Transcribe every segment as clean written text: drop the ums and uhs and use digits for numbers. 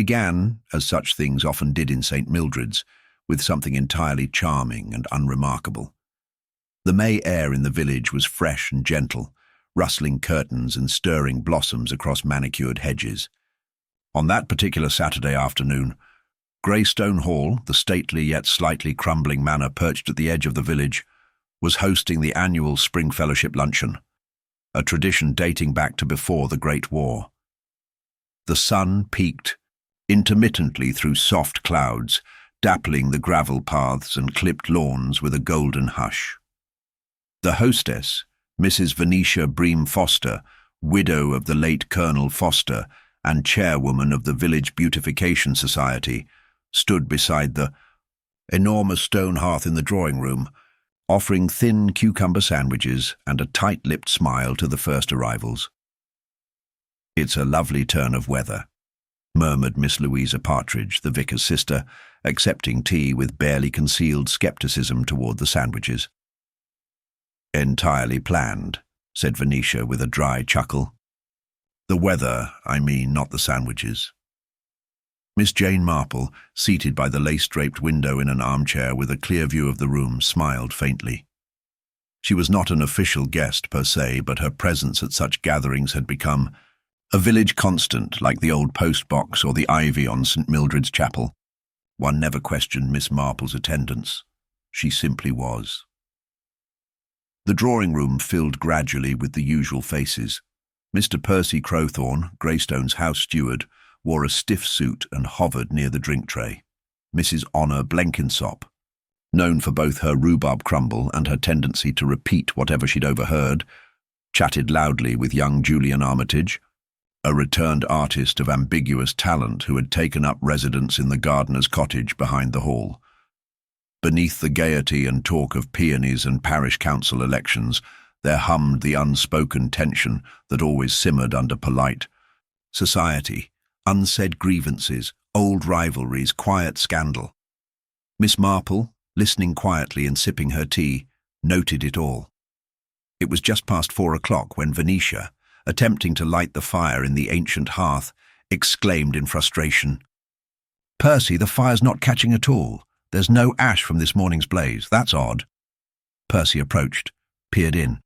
began, as such things often did in St. Mildred's, with something entirely charming and unremarkable. The May air in the village was fresh and gentle, rustling curtains and stirring blossoms across manicured hedges. On that particular Saturday afternoon, Greystone Hall, the stately yet slightly crumbling manor perched at the edge of the village, was hosting the annual Spring Fellowship Luncheon, a tradition dating back to before the Great War. The sun peeked intermittently through soft clouds, dappling the gravel paths and clipped lawns with a golden hush. The hostess, Mrs. Venetia Bream Foster, widow of the late Colonel Foster and chairwoman of the Village Beautification Society, stood beside the enormous stone hearth in the drawing-room, offering thin cucumber sandwiches and a tight-lipped smile to the first arrivals. "It's a lovely turn of weather," murmured Miss Louisa Partridge, the vicar's sister, accepting tea with barely concealed scepticism toward the sandwiches. "Entirely planned," said Venetia with a dry chuckle. "The weather, I mean, not the sandwiches." Miss Jane Marple, seated by the lace-draped window in an armchair with a clear view of the room, smiled faintly. She was not an official guest per se, but her presence at such gatherings had become a village constant, like the old post-box or the ivy on St. Mildred's Chapel. One never questioned Miss Marple's attendance. She simply was. The drawing-room filled gradually with the usual faces. Mr. Percy Crowthorne, Greystone's house steward, wore a stiff suit and hovered near the drink tray. Mrs. Honor Blenkinsop, known for both her rhubarb crumble and her tendency to repeat whatever she'd overheard, chatted loudly with young Julian Armitage, a returned artist of ambiguous talent who had taken up residence in the gardener's cottage behind the hall. Beneath the gaiety and talk of peonies and parish council elections, there hummed the unspoken tension that always simmered under polite society, unsaid grievances, old rivalries, quiet scandal. Miss Marple, listening quietly and sipping her tea, noted it all. It was just past 4 o'clock when Venetia, attempting to light the fire in the ancient hearth, exclaimed in frustration, "Percy, the fire's not catching at all. There's no ash from this morning's blaze. That's odd." Percy approached, peered in.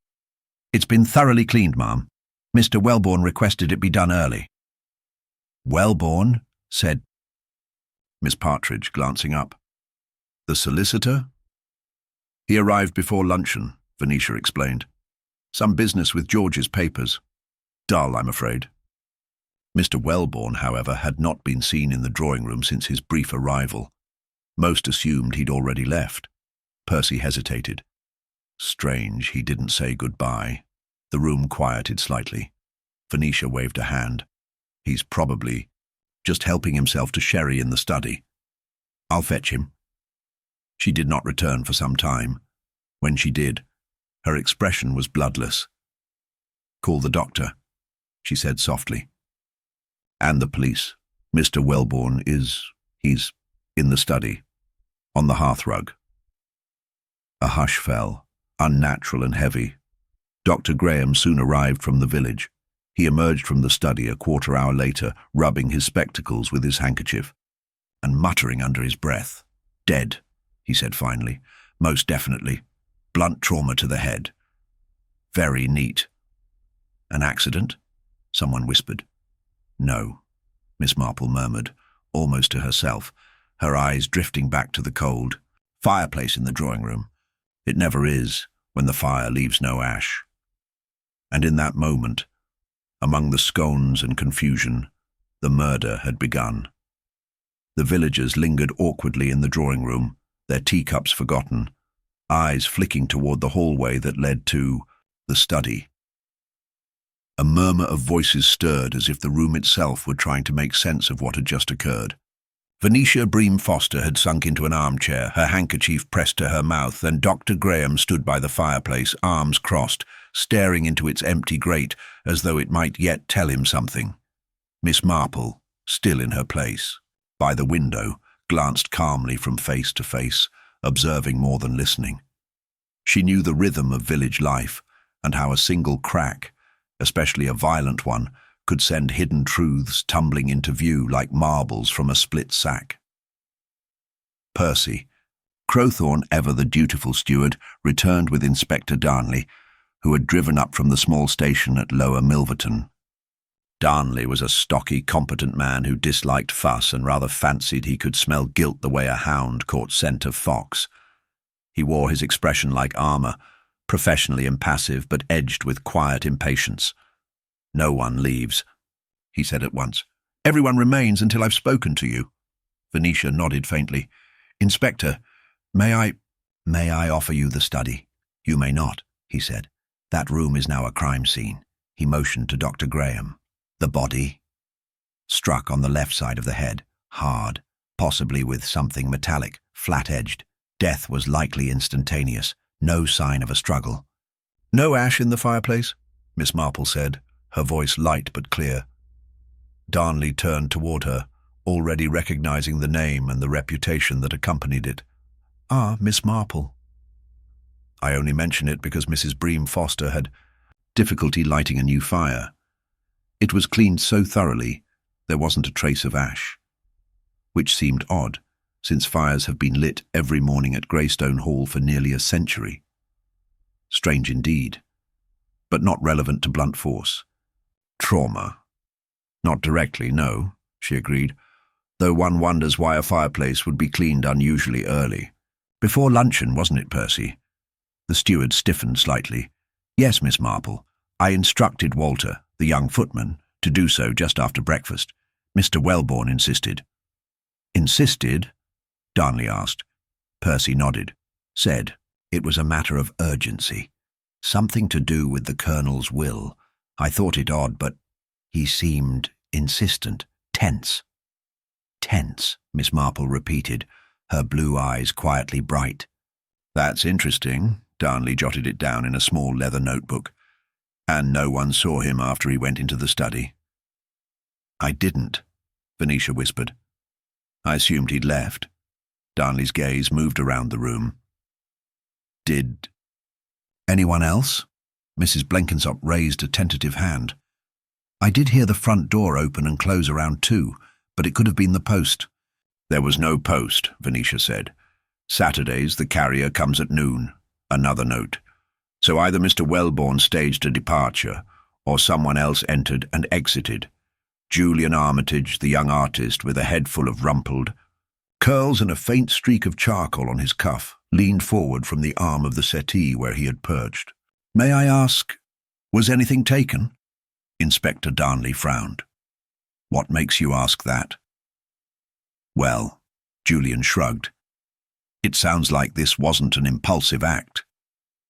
"It's been thoroughly cleaned, ma'am. Mr. Welborn requested it be done early." "Welborn?" said Miss Partridge, glancing up. "The solicitor?" "He arrived before luncheon," Venetia explained. "Some business with George's papers. Dull, I'm afraid." Mr. Welborn, however, had not been seen in the drawing-room since his brief arrival. Most assumed he'd already left. Percy hesitated. Strange, he didn't say goodbye. The room quieted slightly. Venetia waved a hand. "He's probably just helping himself to sherry in the study. I'll fetch him." She did not return for some time. When she did, her expression was bloodless. "Call the doctor," she said softly. "And the police. Mr. Welborn he's in the study, on the hearthrug." A hush fell, unnatural and heavy. Dr. Graham soon arrived from the village. He emerged from the study a quarter-hour later, rubbing his spectacles with his handkerchief, and muttering under his breath. "Dead," he said finally. "Most definitely. Blunt trauma to the head. Very neat." "An accident?" someone whispered. "No," Miss Marple murmured, almost to herself, her eyes drifting back to the cold fireplace in the drawing-room. It never is, when the fire leaves no ash. And in that moment, among the scones and confusion, the murder had begun. The villagers lingered awkwardly in the drawing-room, their teacups forgotten, eyes flicking toward the hallway that led to the study. A murmur of voices stirred as if the room itself were trying to make sense of what had just occurred. Venetia Bream Foster had sunk into an armchair, her handkerchief pressed to her mouth, and Dr. Graham stood by the fireplace, arms crossed, staring into its empty grate as though it might yet tell him something. Miss Marple, still in her place, by the window, glanced calmly from face to face, observing more than listening. She knew the rhythm of village life, and how a single crack, especially a violent one, could send hidden truths tumbling into view like marbles from a split sack. Percy, Crowthorne ever the dutiful steward, returned with Inspector Darnley, who had driven up from the small station at Lower Milverton. Darnley was a stocky, competent man who disliked fuss and rather fancied he could smell guilt the way a hound caught scent of fox. He wore his expression like armour, professionally impassive but edged with quiet impatience. "No one leaves," he said at once. "Everyone remains until I've spoken to you." Venetia nodded faintly. "Inspector, may I offer you the study?" "You may not," he said. "That room is now a crime scene." He motioned to Dr. Graham. "The body?" "Struck on the left side of the head, hard, possibly with something metallic, flat-edged. Death was likely instantaneous, no sign of a struggle." "No ash in the fireplace?" Miss Marple said, her voice light but clear. Darnley turned toward her, already recognizing the name and the reputation that accompanied it. "Ah, Miss Marple." "I only mention it because Mrs. Bream Foster had difficulty lighting a new fire. It was cleaned so thoroughly there wasn't a trace of ash." Which seemed odd, since fires have been lit every morning at Greystone Hall for nearly a century. Strange indeed, but not relevant to blunt force. "Trauma." "Not directly, no," she agreed, though one wonders why a fireplace would be cleaned unusually early. "Before luncheon, wasn't it, Percy?" The steward stiffened slightly. "Yes, Miss Marple. I instructed Walter, the young footman, to do so just after breakfast. Mr. Welborn insisted." "Insisted?" Darnley asked. Percy nodded. "Said it was a matter of urgency. Something to do with the Colonel's will. I thought it odd, but he seemed insistent, tense." "Tense," Miss Marple repeated, her blue eyes quietly bright. "That's interesting." Darnley jotted it down in a small leather notebook. "And no one saw him after he went into the study?" "I didn't," Venetia whispered. "I assumed he'd left." Darnley's gaze moved around the room. "Did anyone else?" Mrs. Blenkinsop raised a tentative hand. "I did hear the front door open and close around 2, but it could have been the post." "There was no post," Venetia said. "Saturdays the carrier comes at noon." Another note. "So either Mr. Welborn staged a departure, or someone else entered and exited. Julian Armitage, the young artist, with a head full of rumpled curls and a faint streak of charcoal on his cuff, leaned forward from the arm of the settee where he had perched. "May I ask, was anything taken?" Inspector Darnley frowned. "What makes you ask that?" "Well," Julian shrugged, "it sounds like this wasn't an impulsive act.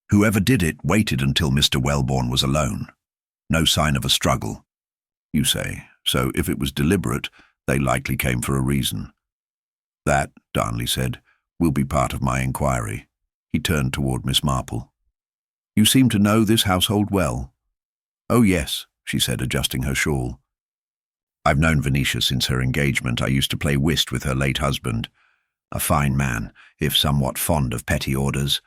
Whoever did it waited until Mr. Welborn was alone. No sign of a struggle, you say, so if it was deliberate, they likely came for a reason." "That," Darnley said, "will be part of my inquiry." He turned toward Miss Marple. "You seem to know this household well." "Oh yes," she said, adjusting her shawl. "I've known Venetia since her engagement. I used to play whist with her late husband. A fine man, if somewhat fond of petty orders."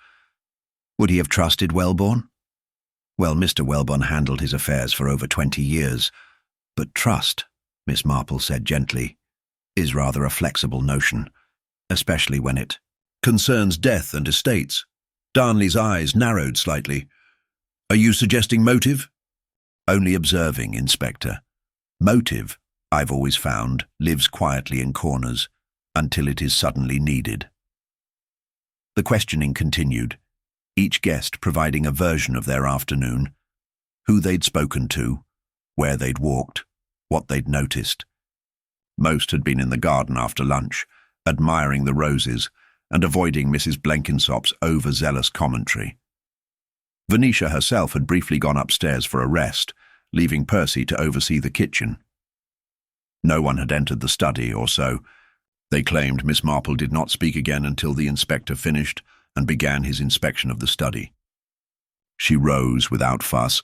"Would he have trusted Welborn?" "Well, Mr. Welborn handled his affairs for over 20 years. But trust," Miss Marple said gently, "is rather a flexible notion, especially when it concerns death and estates." Darnley's eyes narrowed slightly. "Are you suggesting motive?" "Only observing, Inspector. Motive, I've always found, lives quietly in corners until it is suddenly needed." The questioning continued, each guest providing a version of their afternoon: who they'd spoken to, where they'd walked, what they'd noticed. Most had been in the garden after lunch, admiring the roses and avoiding Mrs. Blenkinsop's overzealous commentary. Venetia herself had briefly gone upstairs for a rest, leaving Percy to oversee the kitchen. No one had entered the study, or so. They claimed Miss Marple did not speak again until the inspector finished and began his inspection of the study. She rose without fuss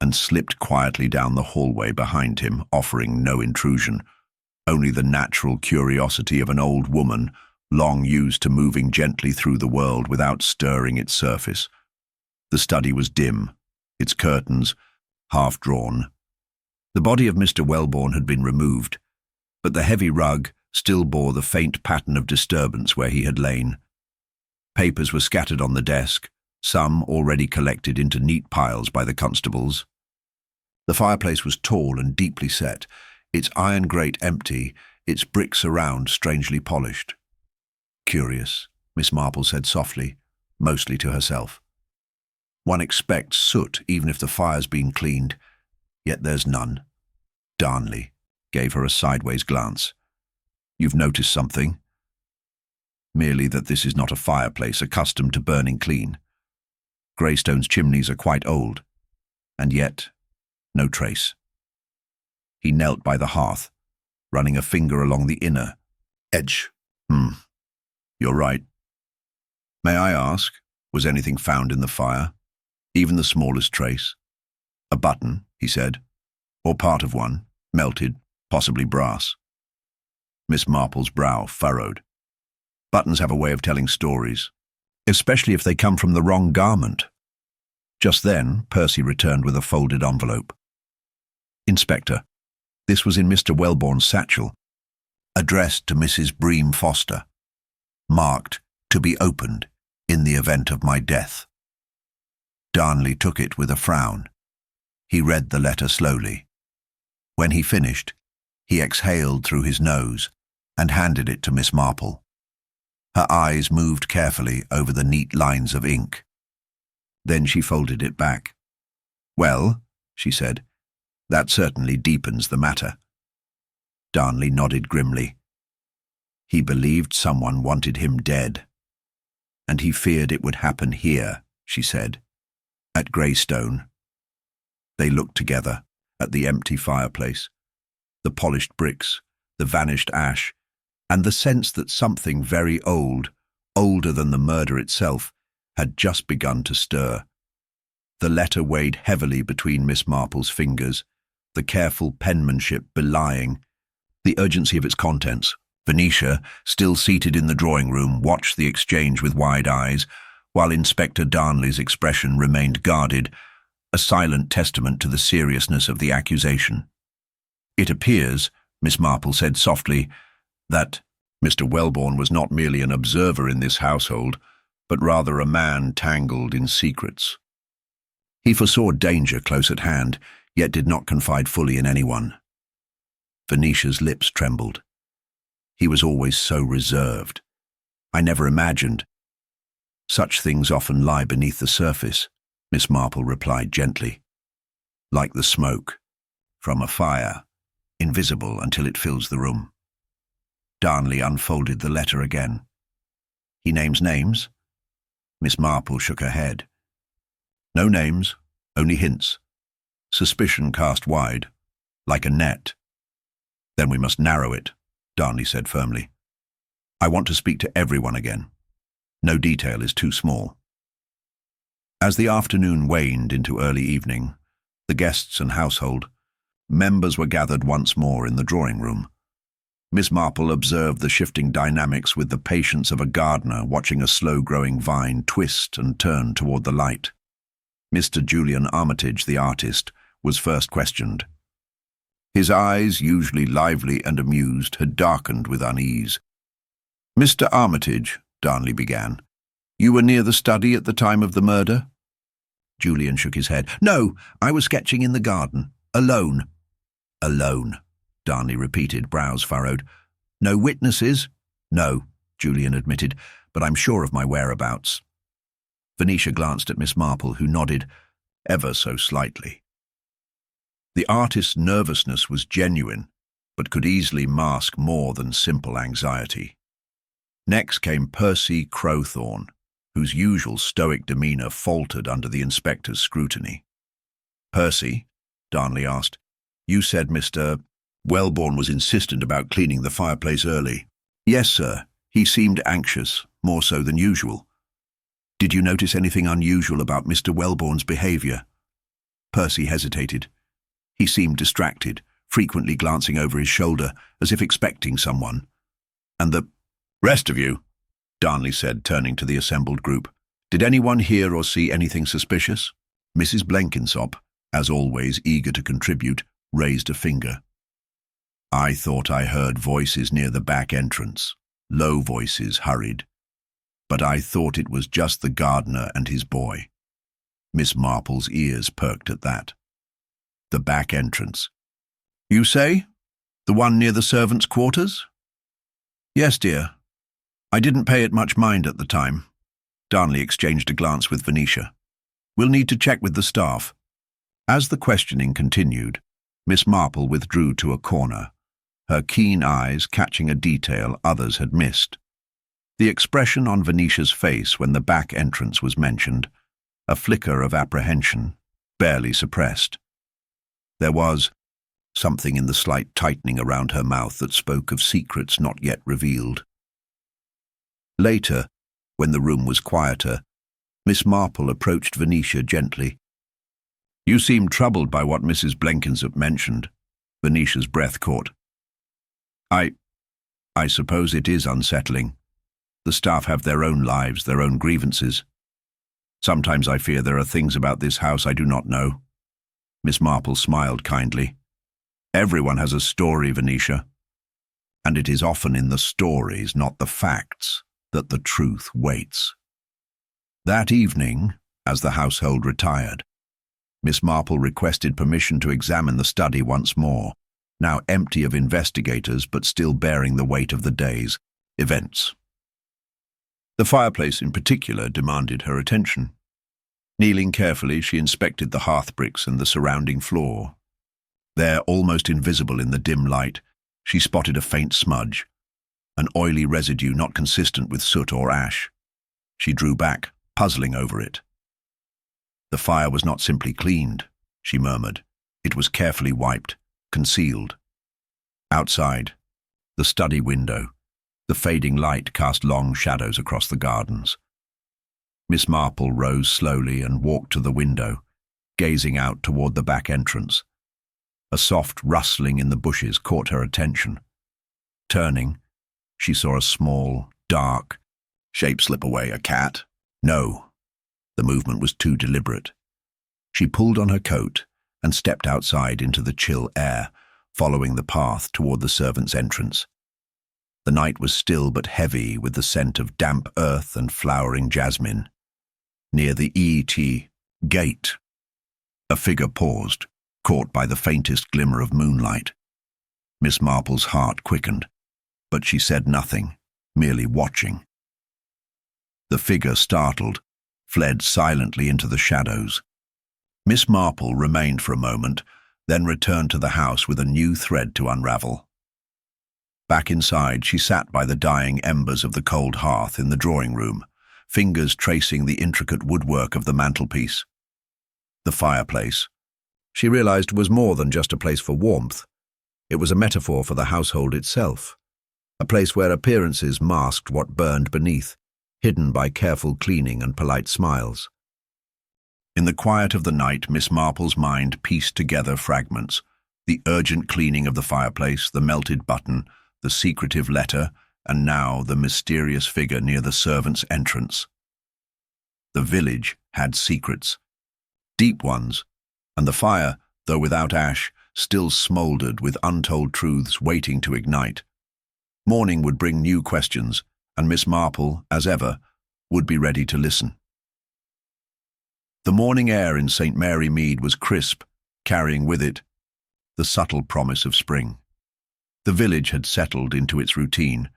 and slipped quietly down the hallway behind him, offering no intrusion, only the natural curiosity of an old woman long used to moving gently through the world without stirring its surface. The study was dim, its curtains half drawn, The body of Mr. Welborn had been removed, but the heavy rug still bore the faint pattern of disturbance where he had lain. Papers were scattered on the desk, some already collected into neat piles by the constables. The fireplace was tall and deeply set, its iron grate empty, its bricks around strangely polished. "Curious," Miss Marple said softly, mostly to herself. "One expects soot even if the fire's been cleaned, yet there's none." Darnley gave her a sideways glance. "You've noticed something?" "Merely that this is not a fireplace accustomed to burning clean. Greystone's chimneys are quite old, and yet no trace." He knelt by the hearth, running a finger along the inner edge. You're right. May I ask, was anything found in the fire? Even the smallest trace?" "A button," he said, "or part of one, melted, possibly brass." Miss Marple's brow furrowed. "Buttons have a way of telling stories, especially if they come from the wrong garment." Just then, Percy returned with a folded envelope. "Inspector, this was in Mr. Welborn's satchel, addressed to Mrs. Bream Foster, marked, 'To be opened in the event of my death.'" Darnley took it with a frown. He read the letter slowly. When he finished, he exhaled through his nose and handed it to Miss Marple. Her eyes moved carefully over the neat lines of ink. Then she folded it back. "Well," she said, "that certainly deepens the matter." Darnley nodded grimly. He believed someone wanted him dead. "And he feared it would happen here," she said. "At Greystone." They looked together at the empty fireplace, the polished bricks, the vanished ash, and the sense that something very old, older than the murder itself, had just begun to stir. The letter weighed heavily between Miss Marple's fingers, the careful penmanship belying the urgency of its contents. Venetia, still seated in the drawing-room, watched the exchange with wide eyes, while Inspector Darnley's expression remained guarded, a silent testament to the seriousness of the accusation. "It appears," Miss Marple said softly, "that Mr. Welborn was not merely an observer in this household, but rather a man tangled in secrets. He foresaw danger close at hand, yet did not confide fully in anyone." Venetia's lips trembled. "He was always so reserved. I never imagined—" "Such things often lie beneath the surface," Miss Marple replied gently. "Like the smoke from a fire, invisible until it fills the room." Darnley unfolded the letter again. "He names names?" Miss Marple shook her head. "No names, only hints. Suspicion cast wide, like a net." "Then we must narrow it," Darnley said firmly. "I want to speak to everyone again. No detail is too small." As the afternoon waned into early evening, the guests and household members were gathered once more in the drawing-room. Miss Marple observed the shifting dynamics with the patience of a gardener watching a slow-growing vine twist and turn toward the light. Mr. Julian Armitage, the artist, was first questioned. His eyes, usually lively and amused, had darkened with unease. "Mr. Armitage," Darnley began, "you were near the study at the time of the murder?" Julian shook his head. "No, I was sketching in the garden, alone." "Alone," Darnley repeated, brows furrowed. "No witnesses?" "No," Julian admitted, "but I'm sure of my whereabouts." Venetia glanced at Miss Marple, who nodded, ever so slightly. The artist's nervousness was genuine, but could easily mask more than simple anxiety. Next came Percy Crowthorne, whose usual stoic demeanour faltered under the inspector's scrutiny. "Percy," Darnley asked, "you said Mr. Welborn was insistent about cleaning the fireplace early." "Yes, sir. He seemed anxious, more so than usual." "Did you notice anything unusual about Mr. Welborn's behaviour?" Percy hesitated. He seemed distracted, frequently glancing over his shoulder as if expecting someone. "And the rest of you," Darnley said, turning to the assembled group, "did anyone hear or see anything suspicious?" Mrs. Blenkinsop, as always eager to contribute, raised a finger. "I thought I heard voices near the back entrance, low voices hurried, but I thought it was just the gardener and his boy." Miss Marple's ears perked at that. "The back entrance. You say? The one near the servants' quarters?" "Yes, dear. I didn't pay it much mind at the time." Darnley exchanged a glance with Venetia. "We'll need to check with the staff." As the questioning continued, Miss Marple withdrew to a corner, her keen eyes catching a detail others had missed. The expression on Venetia's face when the back entrance was mentioned, a flicker of apprehension, barely suppressed. There was something in the slight tightening around her mouth that spoke of secrets not yet revealed. Later, when the room was quieter, Miss Marple approached Venetia gently. "You seem troubled by what Mrs. Blenkinsop mentioned." Venetia's breath caught. I suppose it is unsettling. The staff have their own lives, their own grievances. Sometimes I fear there are things about this house I do not know." Miss Marple smiled kindly. "Everyone has a story, Venetia. And it is often in the stories, not the facts, that the truth waits." That evening, as the household retired, Miss Marple requested permission to examine the study once more, now empty of investigators but still bearing the weight of the day's events. The fireplace in particular demanded her attention. Kneeling carefully, she inspected the hearth bricks and the surrounding floor. There, almost invisible in the dim light, she spotted a faint smudge, an oily residue not consistent with soot or ash. She drew back, puzzling over it. The fire was not simply cleaned, she murmured. It was carefully wiped, concealed. Outside, the study window, the fading light cast long shadows across the gardens. Miss Marple rose slowly and walked to the window, gazing out toward the back entrance. A soft rustling in the bushes caught her attention. Turning, she saw a small, dark shape slip away. A cat? No. The movement was too deliberate. She pulled on her coat and stepped outside into the chill air, following the path toward the servants' entrance. The night was still but heavy with the scent of damp earth and flowering jasmine. Near the E.T. gate, a figure paused, caught by the faintest glimmer of moonlight. Miss Marple's heart quickened, but she said nothing, merely watching. The figure, startled, fled silently into the shadows. Miss Marple remained for a moment, then returned to the house with a new thread to unravel. Back inside, she sat by the dying embers of the cold hearth in the drawing room, fingers tracing the intricate woodwork of the mantelpiece. The fireplace, she realized, was more than just a place for warmth. It was a metaphor for the household itself, a place where appearances masked what burned beneath, hidden by careful cleaning and polite smiles. In the quiet of the night, Miss Marple's mind pieced together fragments: the urgent cleaning of the fireplace, the melted button, the secretive letter, and now the mysterious figure near the servants' entrance. The village had secrets, deep ones, and the fire, though without ash, still smouldered with untold truths waiting to ignite. Morning would bring new questions, and Miss Marple, as ever, would be ready to listen. The morning air in St. Mary Mead was crisp, carrying with it the subtle promise of spring. The village had settled into its routine,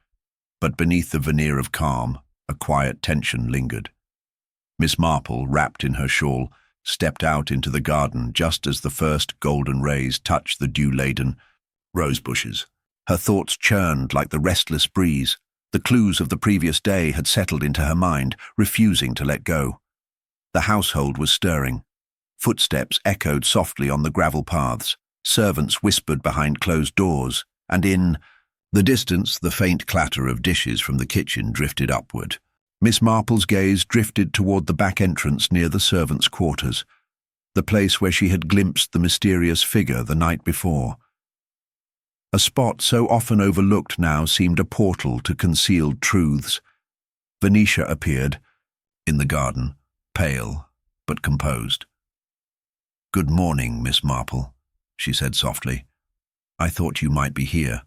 but beneath the veneer of calm, a quiet tension lingered. Miss Marple, wrapped in her shawl, stepped out into the garden just as the first golden rays touched the dew-laden rose bushes. Her thoughts churned like the restless breeze. The clues of the previous day had settled into her mind, refusing to let go. The household was stirring. Footsteps echoed softly on the gravel paths. Servants whispered behind closed doors, and in the distance the faint clatter of dishes from the kitchen drifted upward. Miss Marple's gaze drifted toward the back entrance near the servants' quarters, the place where she had glimpsed the mysterious figure the night before. A spot so often overlooked now seemed a portal to concealed truths. Venetia appeared in the garden, pale but composed. "Good morning, Miss Marple." she said softly. "I thought you might be here."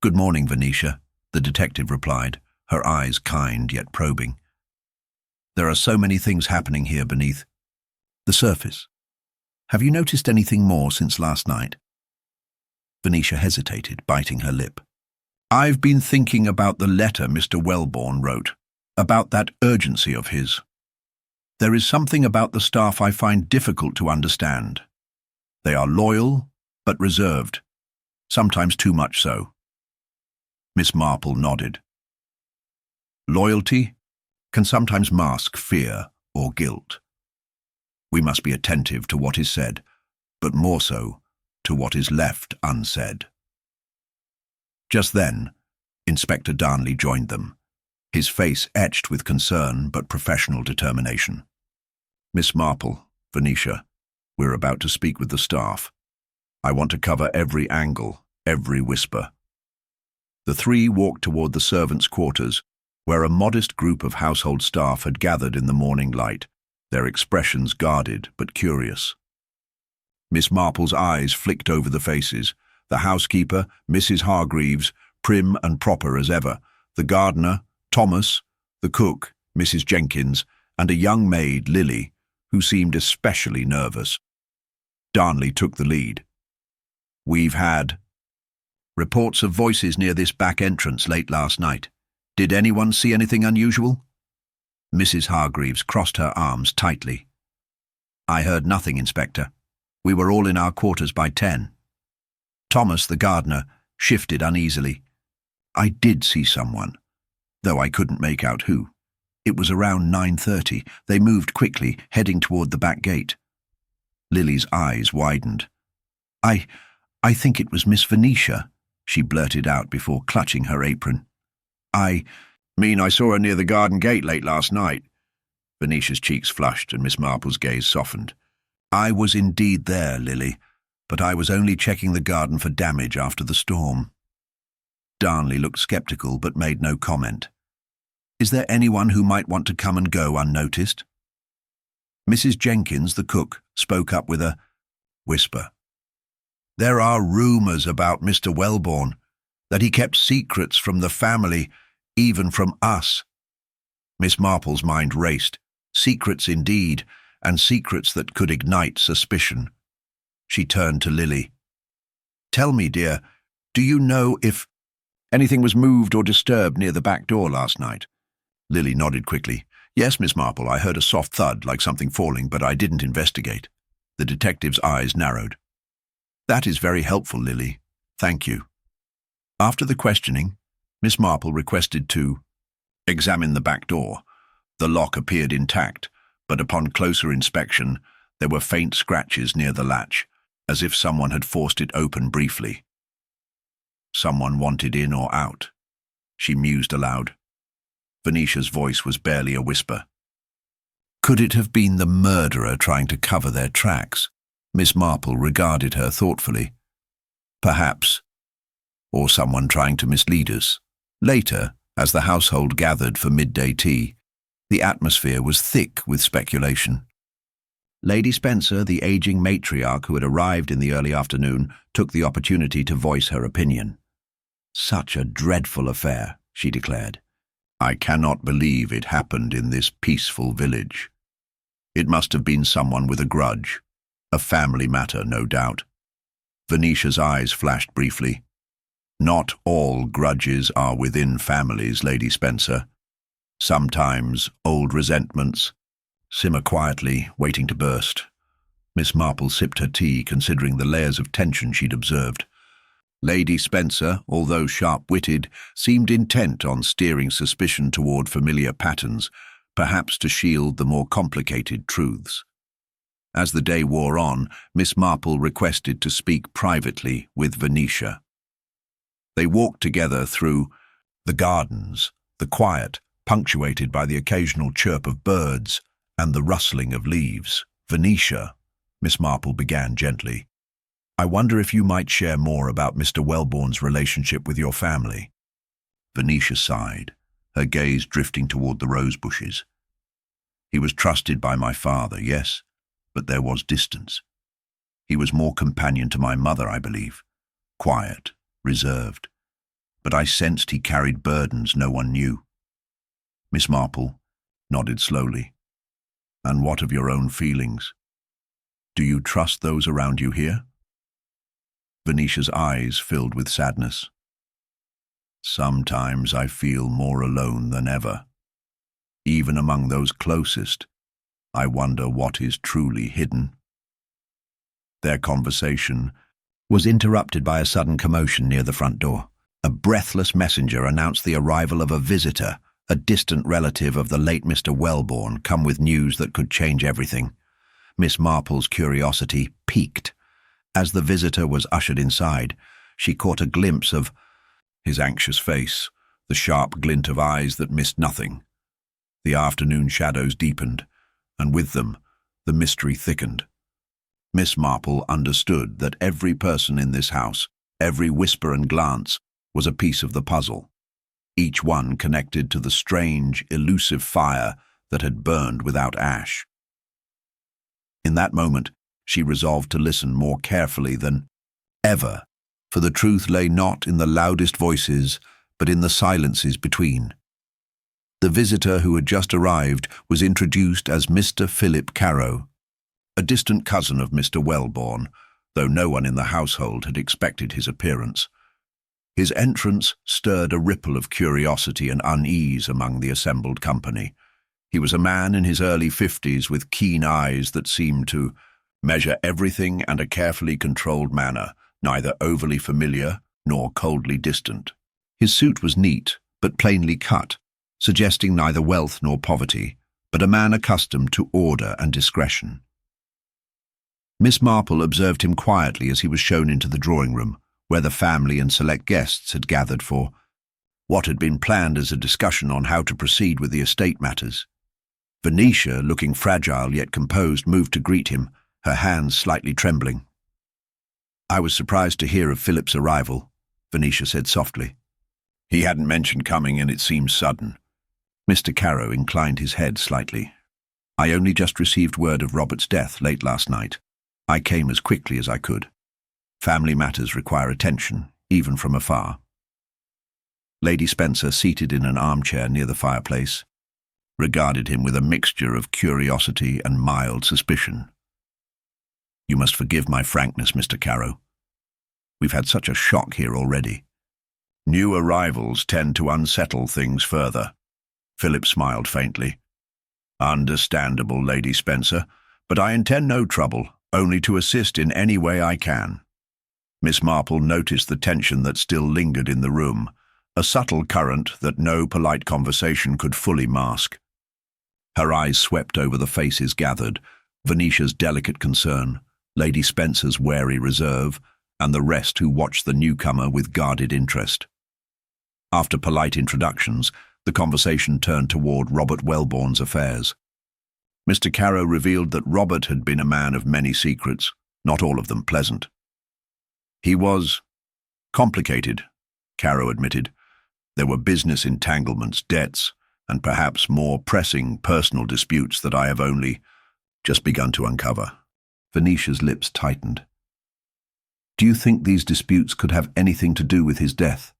"Good morning, Venetia," the detective replied, her eyes kind yet probing. "There are so many things happening here beneath the surface. Have you noticed anything more since last night?" Venetia hesitated, biting her lip. "I've been thinking about the letter Mr. Welborn wrote, about that urgency of his. There is something about the staff I find difficult to understand. They are loyal, but reserved, sometimes too much so." Miss Marple nodded. "Loyalty can sometimes mask fear or guilt. We must be attentive to what is said, but more so to what is left unsaid." Just then, Inspector Darnley joined them, his face etched with concern but professional determination. "Miss Marple, Venetia, we're about to speak with the staff. I want to cover every angle, every whisper." The three walked toward the servants' quarters, where a modest group of household staff had gathered in the morning light, their expressions guarded but curious. Miss Marple's eyes flicked over the faces, the housekeeper, Mrs. Hargreaves, prim and proper as ever, the gardener, Thomas, the cook, Mrs. Jenkins, and a young maid, Lily, who seemed especially nervous. Darnley took the lead. "We've had reports of voices near this back entrance late last night. Did anyone see anything unusual?" Mrs. Hargreaves crossed her arms tightly. "I heard nothing, Inspector. We were all in our quarters by 10. Thomas, the gardener, shifted uneasily. "I did see someone, though I couldn't make out who. It was around 9:30. They moved quickly, heading toward the back gate." Lily's eyes widened. I think it was Miss Venetia," she blurted out before clutching her apron. I saw her near the garden gate late last night." Venetia's cheeks flushed and Miss Marple's gaze softened. "I was indeed there, Lily, but I was only checking the garden for damage after the storm." Darnley looked sceptical but made no comment. "Is there anyone who might want to come and go unnoticed?" Mrs. Jenkins, the cook, spoke up with a whisper. "There are rumours about Mr. Welborn, that he kept secrets from the family, even from us." Miss Marple's mind raced. Secrets indeed, and secrets that could ignite suspicion. She turned to Lily. "Tell me, dear, do you know if anything was moved or disturbed near the back door last night?" Lily nodded quickly. "Yes, Miss Marple, I heard a soft thud like something falling, but I didn't investigate." The detective's eyes narrowed. "That is very helpful, Lily. Thank you." After the questioning, Miss Marple requested to examine the back door. The lock appeared intact, but upon closer inspection, there were faint scratches near the latch, as if someone had forced it open briefly. "Someone wanted in or out," she mused aloud. Venetia's voice was barely a whisper. Could it have been the murderer trying to cover their tracks? Miss Marple regarded her thoughtfully. Perhaps. Or someone trying to mislead us. Later, as the household gathered for midday tea, the atmosphere was thick with speculation. Lady Spencer, the aging matriarch who had arrived in the early afternoon, took the opportunity to voice her opinion. "Such a dreadful affair," she declared. "I cannot believe it happened in this peaceful village. It must have been someone with a grudge. A family matter, no doubt." Venetia's eyes flashed briefly. "Not all grudges are within families, Lady Spencer. Sometimes old resentments simmer quietly, waiting to burst." Miss Marple sipped her tea, considering the layers of tension she'd observed. Lady Spencer, although sharp-witted, seemed intent on steering suspicion toward familiar patterns, perhaps to shield the more complicated truths. As the day wore on, Miss Marple requested to speak privately with Venetia. They walked together through the gardens, the quiet, punctuated by the occasional chirp of birds and the rustling of leaves. "Venetia," Miss Marple began gently, "I wonder if you might share more about Mr. Welborn's relationship with your family." Venetia sighed, her gaze drifting toward the rose bushes. "He was trusted by my father, yes, but there was distance. He was more companion to my mother, I believe. Quiet, reserved. But I sensed he carried burdens no one knew. Miss Marple nodded slowly. And what of your own feelings? Do you trust those around you here? Venetia's eyes filled with sadness. Sometimes I feel more alone than ever. Even among those closest, I wonder what is truly hidden. Their conversation was interrupted by a sudden commotion near the front door. A breathless messenger announced the arrival of a visitor, a distant relative of the late Mr. Wellborn, come with news that could change everything. Miss Marple's curiosity piqued. As the visitor was ushered inside, she caught a glimpse of his anxious face, the sharp glint of eyes that missed nothing. The afternoon shadows deepened, and with them, the mystery thickened. Miss Marple understood that every person in this house, every whisper and glance, was a piece of the puzzle, each one connected to the strange, elusive fire that had burned without ash. In that moment, she resolved to listen more carefully than ever, for the truth lay not in the loudest voices, but in the silences between. The visitor who had just arrived was introduced as Mr. Philip Carow, a distant cousin of Mr. Wellborn, though no one in the household had expected his appearance. His entrance stirred a ripple of curiosity and unease among the assembled company. He was a man in his early 50s with keen eyes that seemed to measure everything and a carefully controlled manner, neither overly familiar nor coldly distant. His suit was neat, but plainly cut, suggesting neither wealth nor poverty, but a man accustomed to order and discretion. Miss Marple observed him quietly as he was shown into the drawing-room, where the family and select guests had gathered for what had been planned as a discussion on how to proceed with the estate matters. Venetia, looking fragile yet composed, moved to greet him, her hands slightly trembling. "I was surprised to hear of Philip's arrival," Venetia said softly. "He hadn't mentioned coming, and it seemed sudden." Mr. Carow inclined his head slightly. "I only just received word of Robert's death late last night. I came as quickly as I could. Family matters require attention, even from afar." Lady Spencer, seated in an armchair near the fireplace, regarded him with a mixture of curiosity and mild suspicion. "You must forgive my frankness, Mr. Carow. We've had such a shock here already. New arrivals tend to unsettle things further." Philip smiled faintly. "Understandable, Lady Spencer, but I intend no trouble, only to assist in any way I can." Miss Marple noticed the tension that still lingered in the room, a subtle current that no polite conversation could fully mask. Her eyes swept over the faces gathered, Venetia's delicate concern, Lady Spencer's wary reserve, and the rest who watched the newcomer with guarded interest. After polite introductions, the conversation turned toward Robert Wellborn's affairs. Mr. Carow revealed that Robert had been a man of many secrets, not all of them pleasant. "He was complicated," Carow admitted. "There were business entanglements, debts, and perhaps more pressing personal disputes that I have only just begun to uncover." Venetia's lips tightened. "Do you think these disputes could have anything to do with his death?"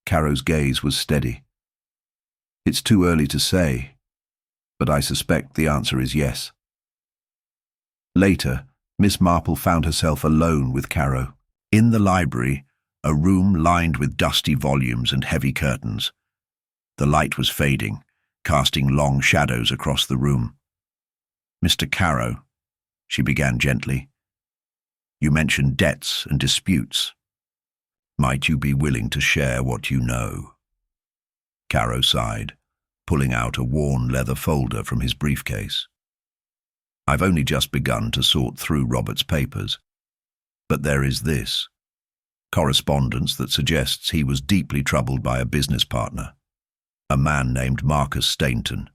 Carow's gaze was steady. "It's too early to say, but I suspect the answer is yes." Later, Miss Marple found herself alone with Carow. In the library, a room lined with dusty volumes and heavy curtains. The light was fading, casting long shadows across the room. "Mr. Carow," she began gently, "you mentioned debts and disputes. Might you be willing to share what you know?" Carow sighed, pulling out a worn leather folder from his briefcase. "I've only just begun to sort through Robert's papers, but there is this correspondence that suggests he was deeply troubled by a business partner, a man named Marcus Stainton.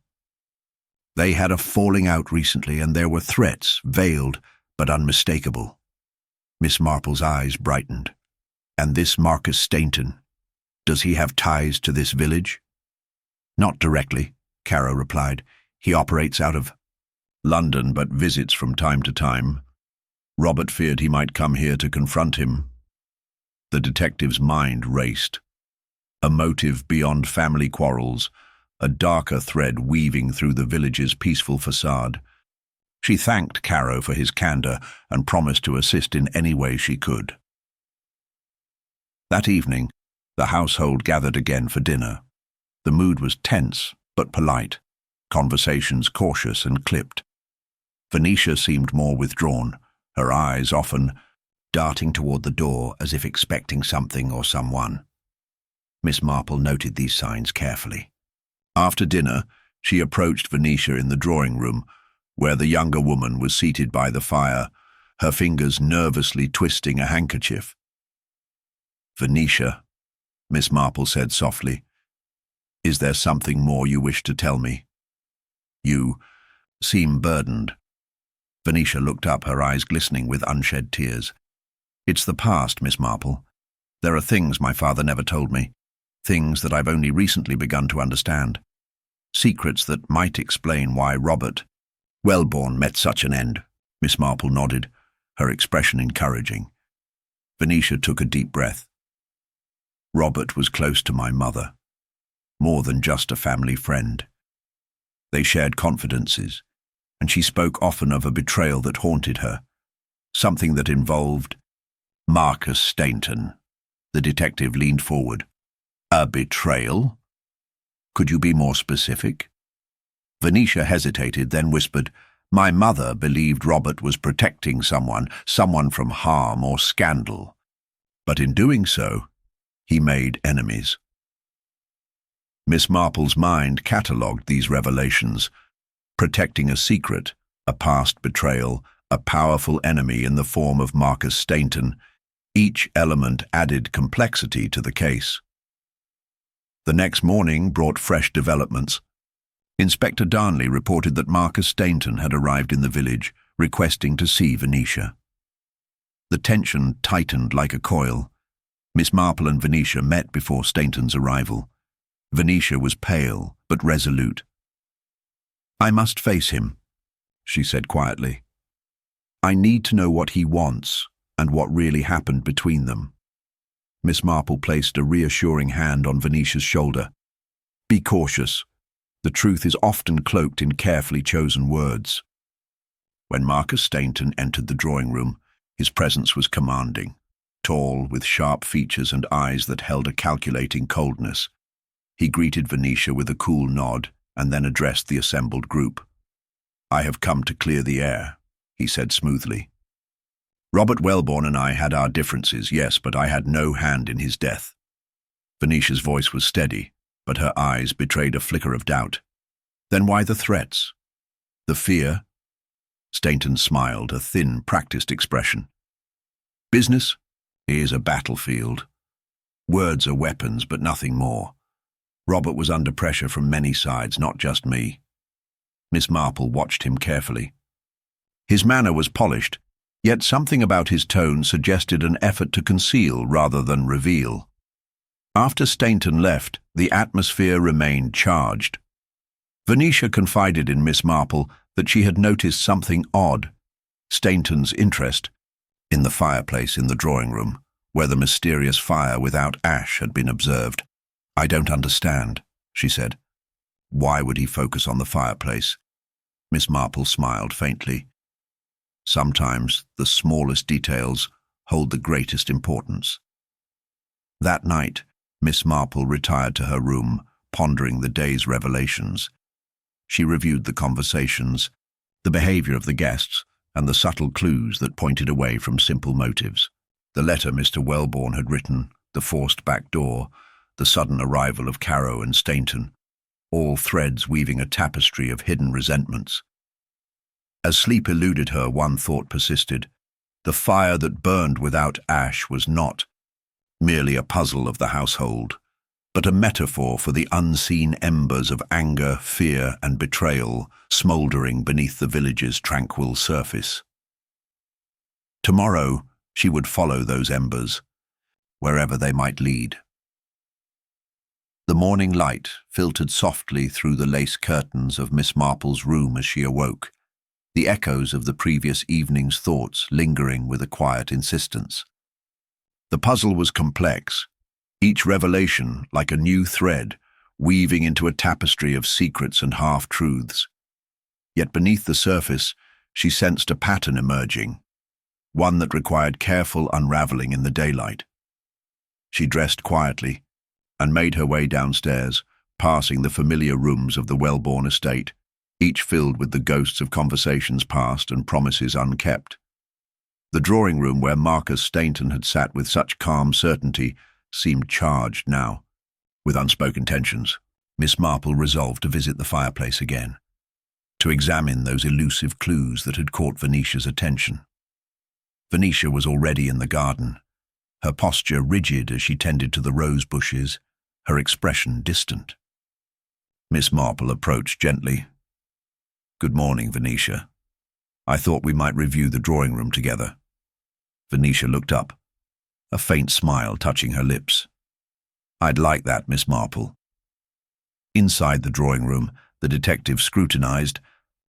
They had a falling out recently, and there were threats, veiled but unmistakable." Miss Marple's eyes brightened. "And this Marcus Stainton, does he have ties to this village?" "Not directly," Carow replied. "He operates out of London, but visits from time to time. Robert feared he might come here to confront him. The detective's mind raced. A motive beyond family quarrels, a darker thread weaving through the village's peaceful facade. She thanked Caro for his candor and promised to assist in any way she could. That evening, the household gathered again for dinner. The mood was tense but polite, conversations cautious and clipped. Venetia seemed more withdrawn, her eyes often darting toward the door as if expecting something or someone. Miss Marple noted these signs carefully. After dinner, she approached Venetia in the drawing room, where the younger woman was seated by the fire, her fingers nervously twisting a handkerchief. "Venetia," Miss Marple said softly, "is there something more you wish to tell me? You seem burdened." Venetia looked up, her eyes glistening with unshed tears. "It's the past, Miss Marple. There are things my father never told me, things that I've only recently begun to understand. Secrets that might explain why Robert Wellborn met such an end." Miss Marple nodded, her expression encouraging. Venetia took a deep breath. "Robert was close to my mother, more than just a family friend. They shared confidences, and she spoke often of a betrayal that haunted her, something that involved Marcus Stainton." The detective leaned forward. "A betrayal? Could you be more specific?" Venetia hesitated, then whispered, "My mother believed Robert was protecting someone from harm or scandal. But in doing so, he made enemies." Miss Marple's mind catalogued these revelations, protecting a secret, a past betrayal, a powerful enemy in the form of Marcus Stainton. Each element added complexity to the case. The next morning brought fresh developments. Inspector Darnley reported that Marcus Stainton had arrived in the village, requesting to see Venetia. The tension tightened like a coil. Miss Marple and Venetia met before Stainton's arrival. Venetia was pale but resolute. "I must face him," she said quietly. "I need to know what he wants and what really happened between them." Miss Marple placed a reassuring hand on Venetia's shoulder. "Be cautious. The truth is often cloaked in carefully chosen words." When Marcus Stainton entered the drawing room, his presence was commanding, tall, with sharp features and eyes that held a calculating coldness. He greeted Venetia with a cool nod and then addressed the assembled group. "I have come to clear the air," he said smoothly. "Robert Wellborn and I had our differences, yes, but I had no hand in his death." Venetia's voice was steady, but her eyes betrayed a flicker of doubt. "Then why the threats? The fear?" Stainton smiled, a thin, practiced expression. "Business is a battlefield. Words are weapons, but nothing more. Robert was under pressure from many sides, not just me." Miss Marple watched him carefully. His manner was polished, yet something about his tone suggested an effort to conceal rather than reveal. After Stainton left, the atmosphere remained charged. Venetia confided in Miss Marple that she had noticed something odd: Stainton's interest in the fireplace in the drawing room, where the mysterious fire without ash had been observed. "I don't understand," she said. "Why would he focus on the fireplace?" Miss Marple smiled faintly. "Sometimes the smallest details hold the greatest importance." That night, Miss Marple retired to her room, pondering the day's revelations. She reviewed the conversations, the behavior of the guests, and the subtle clues that pointed away from simple motives. The letter Mr. Wellborn had written, the forced back door, the sudden arrival of Caro and Stainton, all threads weaving a tapestry of hidden resentments. As sleep eluded her, one thought persisted. The fire that burned without ash was not merely a puzzle of the household, but a metaphor for the unseen embers of anger, fear, and betrayal smouldering beneath the village's tranquil surface. Tomorrow, she would follow those embers, wherever they might lead. The morning light filtered softly through the lace curtains of Miss Marple's room as she awoke. the echoes of the previous evening's thoughts lingering with a quiet insistence. The puzzle was complex, each revelation like a new thread, weaving into a tapestry of secrets and half-truths. Yet beneath the surface, she sensed a pattern emerging, one that required careful unraveling in the daylight. She dressed quietly and made her way downstairs, passing the familiar rooms of the Wellborn estate, each filled with the ghosts of conversations past and promises unkept. The drawing room where Marcus Stainton had sat with such calm certainty seemed charged now. With unspoken tensions, Miss Marple resolved to visit the fireplace again, to examine those elusive clues that had caught Venetia's attention. Venetia was already in the garden, her posture rigid as she tended to the rose bushes, her expression distant. Miss Marple approached gently. "Good morning, Venetia. I thought we might review the drawing room together." Venetia looked up, a faint smile touching her lips. "I'd like that, Miss Marple." Inside the drawing room, the detective scrutinized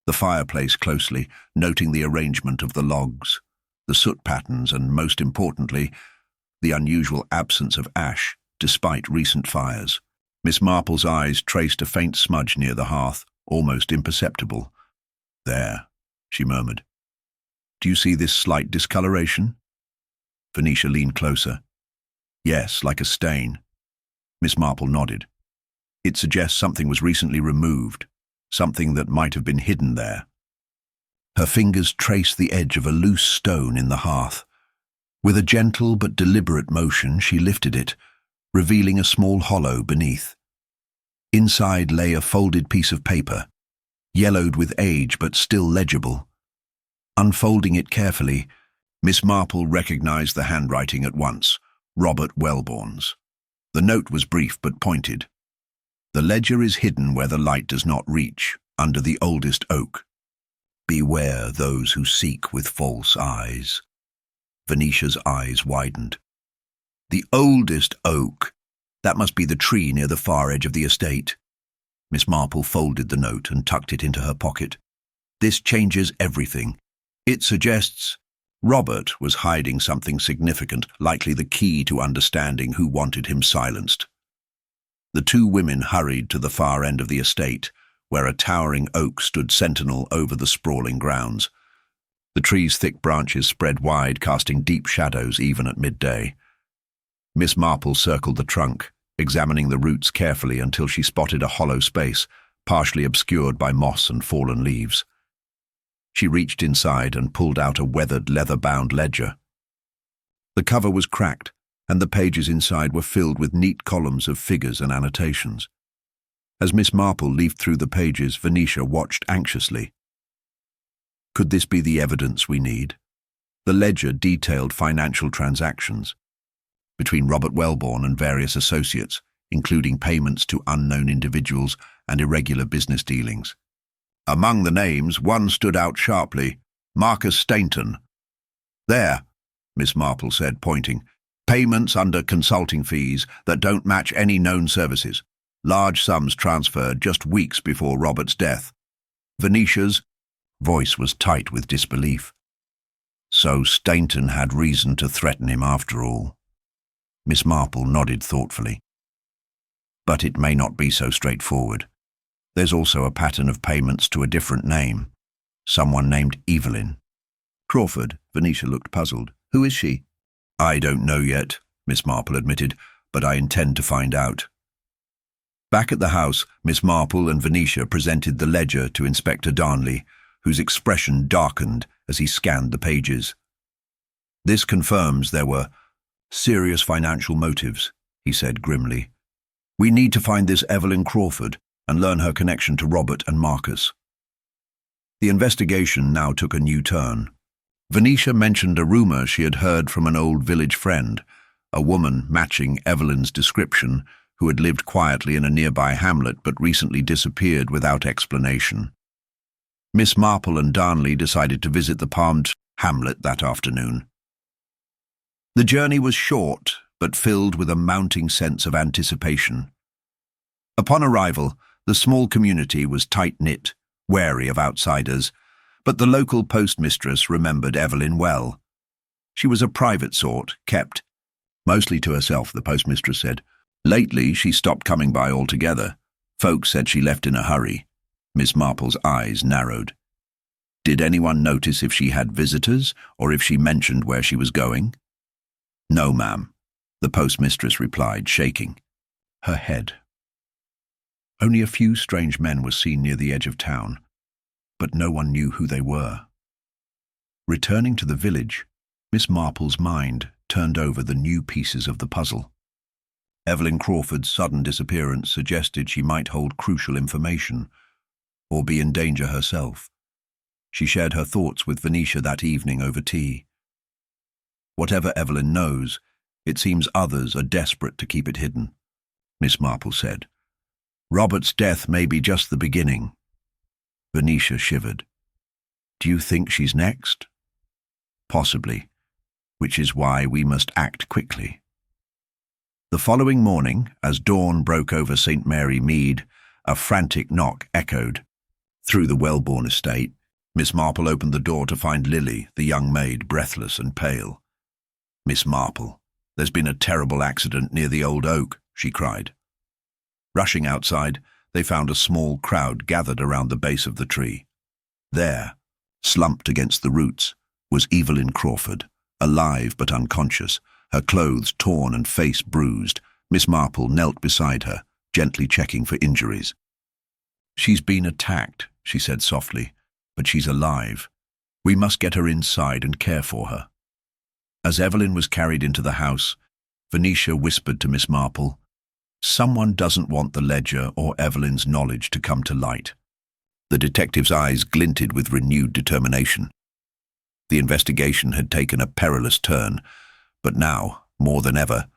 the fireplace closely, noting the arrangement of the logs, the soot patterns, and, most importantly, the unusual absence of ash, despite recent fires. Miss Marple's eyes traced a faint smudge near the hearth, almost imperceptible. "There," she murmured. "Do you see this slight discoloration?" Venetia leaned closer. "Yes, like a stain." Miss Marple nodded. "It suggests something was recently removed, something that might have been hidden there." Her fingers traced the edge of a loose stone in the hearth. With a gentle but deliberate motion, she lifted it, revealing a small hollow beneath. Inside lay a folded piece of paper, yellowed with age but still legible. Unfolding it carefully, Miss Marple recognized the handwriting at once, Robert Wellborn's. The note was brief but pointed. "The ledger is hidden where the light does not reach, under the oldest oak. Beware those who seek with false eyes." Venetia's eyes widened. "The oldest oak? That must be the tree near the far edge of the estate." Miss Marple folded the note and tucked it into her pocket. "This changes everything. It suggests Robert was hiding something significant, likely the key to understanding who wanted him silenced." The two women hurried to the far end of the estate, where a towering oak stood sentinel over the sprawling grounds. The tree's thick branches spread wide, casting deep shadows even at midday. Miss Marple circled the trunk, examining the roots carefully until she spotted a hollow space, partially obscured by moss and fallen leaves. She reached inside and pulled out a weathered leather-bound ledger. The cover was cracked, and the pages inside were filled with neat columns of figures and annotations. As Miss Marple leafed through the pages, Venetia watched anxiously. Could this be the evidence we need? The ledger detailed financial transactions between Robert Wellborn and various associates, including payments to unknown individuals and irregular business dealings. Among the names, one stood out sharply: Marcus Stainton. "There," Miss Marple said, pointing. "Payments under consulting fees that don't match any known services. Large sums transferred just weeks before Robert's death." Venetia's voice was tight with disbelief. So Stainton had reason to threaten him after all. Miss Marple nodded thoughtfully. "But it may not be so straightforward. There's also a pattern of payments to a different name, someone named Evelyn." "Crawford," Venetia looked puzzled. "Who is she?" "I don't know yet," Miss Marple admitted, "but I intend to find out." Back at the house, Miss Marple and Venetia presented the ledger to Inspector Darnley, whose expression darkened as he scanned the pages. "This confirms there were serious financial motives," he said grimly. "We need to find this Evelyn Crawford and learn her connection to Robert and Marcus." The investigation now took a new turn. Venetia mentioned a rumor she had heard from an old village friend, a woman matching Evelyn's description, who had lived quietly in a nearby hamlet but recently disappeared without explanation. Miss Marple and Darnley decided to visit the palmed hamlet that afternoon. The journey was short, but filled with a mounting sense of anticipation. Upon arrival, the small community was tight-knit, wary of outsiders, But the local postmistress remembered Evelyn well. She was a private sort, kept mostly to herself, the postmistress said. Lately, she stopped coming by altogether. Folks said she left in a hurry. Miss Marple's eyes narrowed. Did anyone notice if she had visitors, or if she mentioned where she was going? No, ma'am, the postmistress replied, shaking her head. Only a few strange men were seen near the edge of town, but no one knew who they were. Returning to the village, Miss Marple's mind turned over the new pieces of the puzzle. Evelyn Crawford's sudden disappearance suggested she might hold crucial information, or be in danger herself. She shared her thoughts with Venetia that evening over tea. Whatever Evelyn knows, it seems others are desperate to keep it hidden, Miss Marple said. Robert's death may be just the beginning. Venetia shivered. Do you think she's next? Possibly, which is why we must act quickly. The following morning, as dawn broke over St. Mary Mead, a frantic knock echoed. Through the Wellborn estate, Miss Marple opened the door to find Lily, the young maid, breathless and pale. Miss Marple, there's been a terrible accident near the old oak, she cried. Rushing outside, they found a small crowd gathered around the base of the tree. There, slumped against the roots, was Evelyn Crawford, alive but unconscious, her clothes torn and face bruised. Miss Marple knelt beside her, gently checking for injuries. She's been attacked, she said softly, but she's alive. We must get her inside and care for her. As Evelyn was carried into the house, Venetia whispered to Miss Marple, Someone doesn't want the ledger or Evelyn's knowledge to come to light. The detective's eyes glinted with renewed determination. The investigation had taken a perilous turn, but now, more than ever,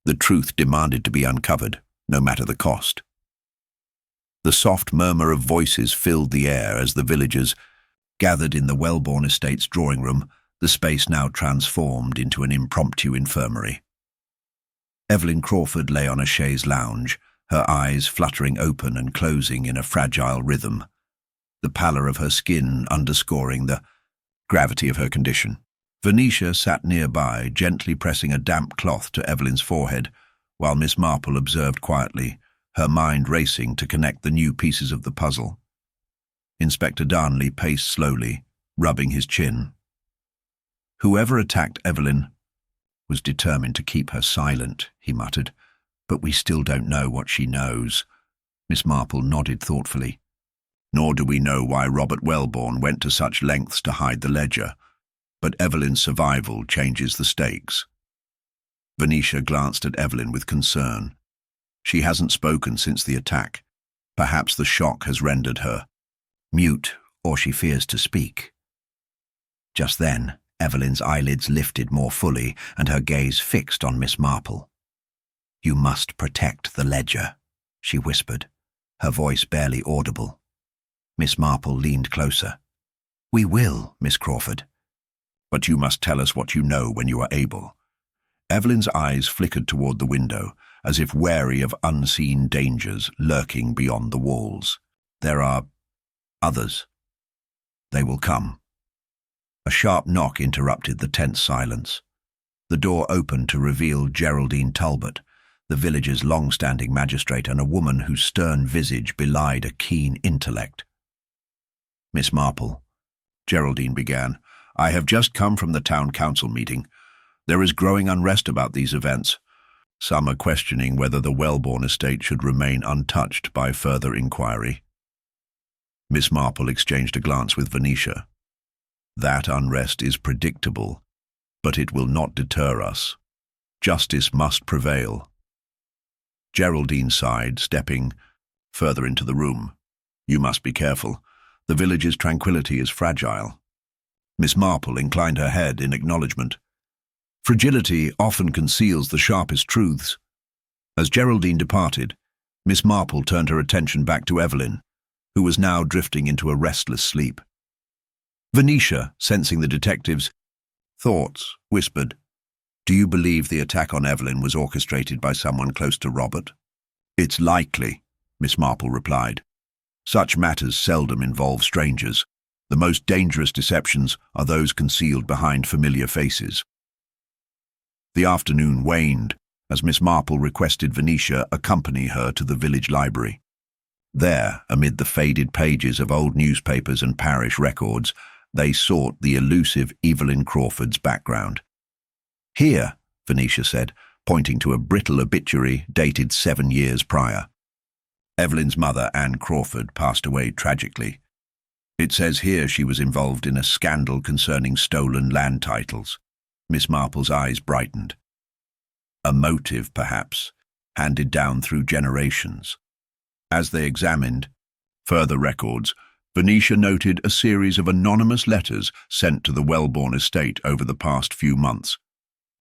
the truth demanded to be uncovered, no matter the cost. The soft murmur of voices filled the air as the villagers gathered in the Wellborn estate's drawing room, the space now transformed into an impromptu infirmary. Evelyn Crawford lay on a chaise lounge, her eyes fluttering open and closing in a fragile rhythm, the pallor of her skin underscoring the gravity of her condition. Venetia sat nearby, gently pressing a damp cloth to Evelyn's forehead, while Miss Marple observed quietly, her mind racing to connect the new pieces of the puzzle. Inspector Darnley paced slowly, rubbing his chin. Whoever attacked Evelyn was determined to keep her silent, he muttered, but we still don't know what she knows. Miss Marple nodded thoughtfully. Nor do we know why Robert Wellborn went to such lengths to hide the ledger, but Evelyn's survival changes the stakes. Venetia glanced at Evelyn with concern. She hasn't spoken since the attack. Perhaps the shock has rendered her mute, or she fears to speak. Just then, Evelyn's eyelids lifted more fully and her gaze fixed on Miss Marple. You must protect the ledger, she whispered, her voice barely audible. Miss Marple leaned closer. We will, Miss Crawford. But you must tell us what you know when you are able. Evelyn's eyes flickered toward the window, as if wary of unseen dangers lurking beyond the walls. There are others. They will come. A sharp knock interrupted the tense silence. The door opened to reveal Geraldine Talbot, the village's long-standing magistrate and a woman whose stern visage belied a keen intellect. Miss Marple, Geraldine began, I have just come from the town council meeting. There is growing unrest about these events. Some are questioning whether the Wellborn estate should remain untouched by further inquiry. Miss Marple exchanged a glance with Venetia. That unrest is predictable, but it will not deter us. Justice must prevail. Geraldine sighed, stepping further into the room. You must be careful. The village's tranquility is fragile. Miss Marple inclined her head in acknowledgement. Fragility often conceals the sharpest truths. As Geraldine departed, Miss Marple turned her attention back to Evelyn, who was now drifting into a restless sleep. Venetia, sensing the detective's thoughts, whispered, Do you believe the attack on Evelyn was orchestrated by someone close to Robert? It's likely, Miss Marple replied. Such matters seldom involve strangers. The most dangerous deceptions are those concealed behind familiar faces. The afternoon waned as Miss Marple requested Venetia accompany her to the village library. There, amid the faded pages of old newspapers and parish records, they sought the elusive Evelyn Crawford's background. "Here," Venetia said, pointing to a brittle obituary dated 7 years prior. Evelyn's mother, Anne Crawford, passed away tragically. It says here she was involved in a scandal concerning stolen land titles. Miss Marple's eyes brightened. A motive, perhaps, handed down through generations. As they examined further records, Venetia noted a series of anonymous letters sent to the Wellborn estate over the past few months,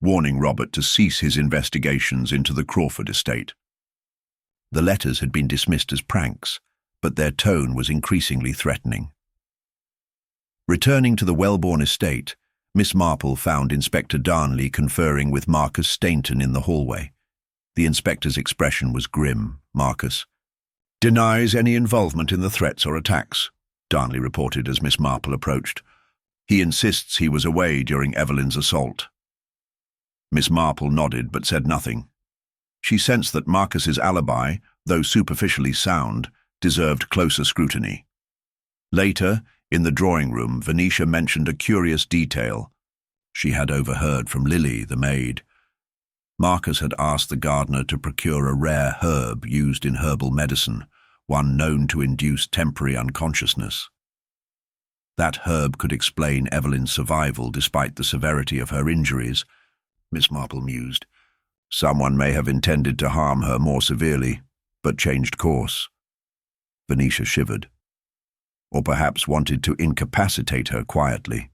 warning Robert to cease his investigations into the Crawford estate. The letters had been dismissed as pranks, but their tone was increasingly threatening. Returning to the Wellborn estate, Miss Marple found Inspector Darnley conferring with Marcus Stainton in the hallway. The inspector's expression was grim. "Marcus denies any involvement in the threats or attacks," Darnley reported as Miss Marple approached. "He insists he was away during Evelyn's assault." Miss Marple nodded but said nothing. She sensed that Marcus's alibi, though superficially sound, deserved closer scrutiny. Later, in the drawing room, Venetia mentioned a curious detail she had overheard from Lily, the maid. Marcus had asked the gardener to procure a rare herb used in herbal medicine, one known to induce temporary unconsciousness. That herb could explain Evelyn's survival despite the severity of her injuries, Miss Marple mused. Someone may have intended to harm her more severely, but changed course. Venetia shivered. Or perhaps wanted to incapacitate her quietly.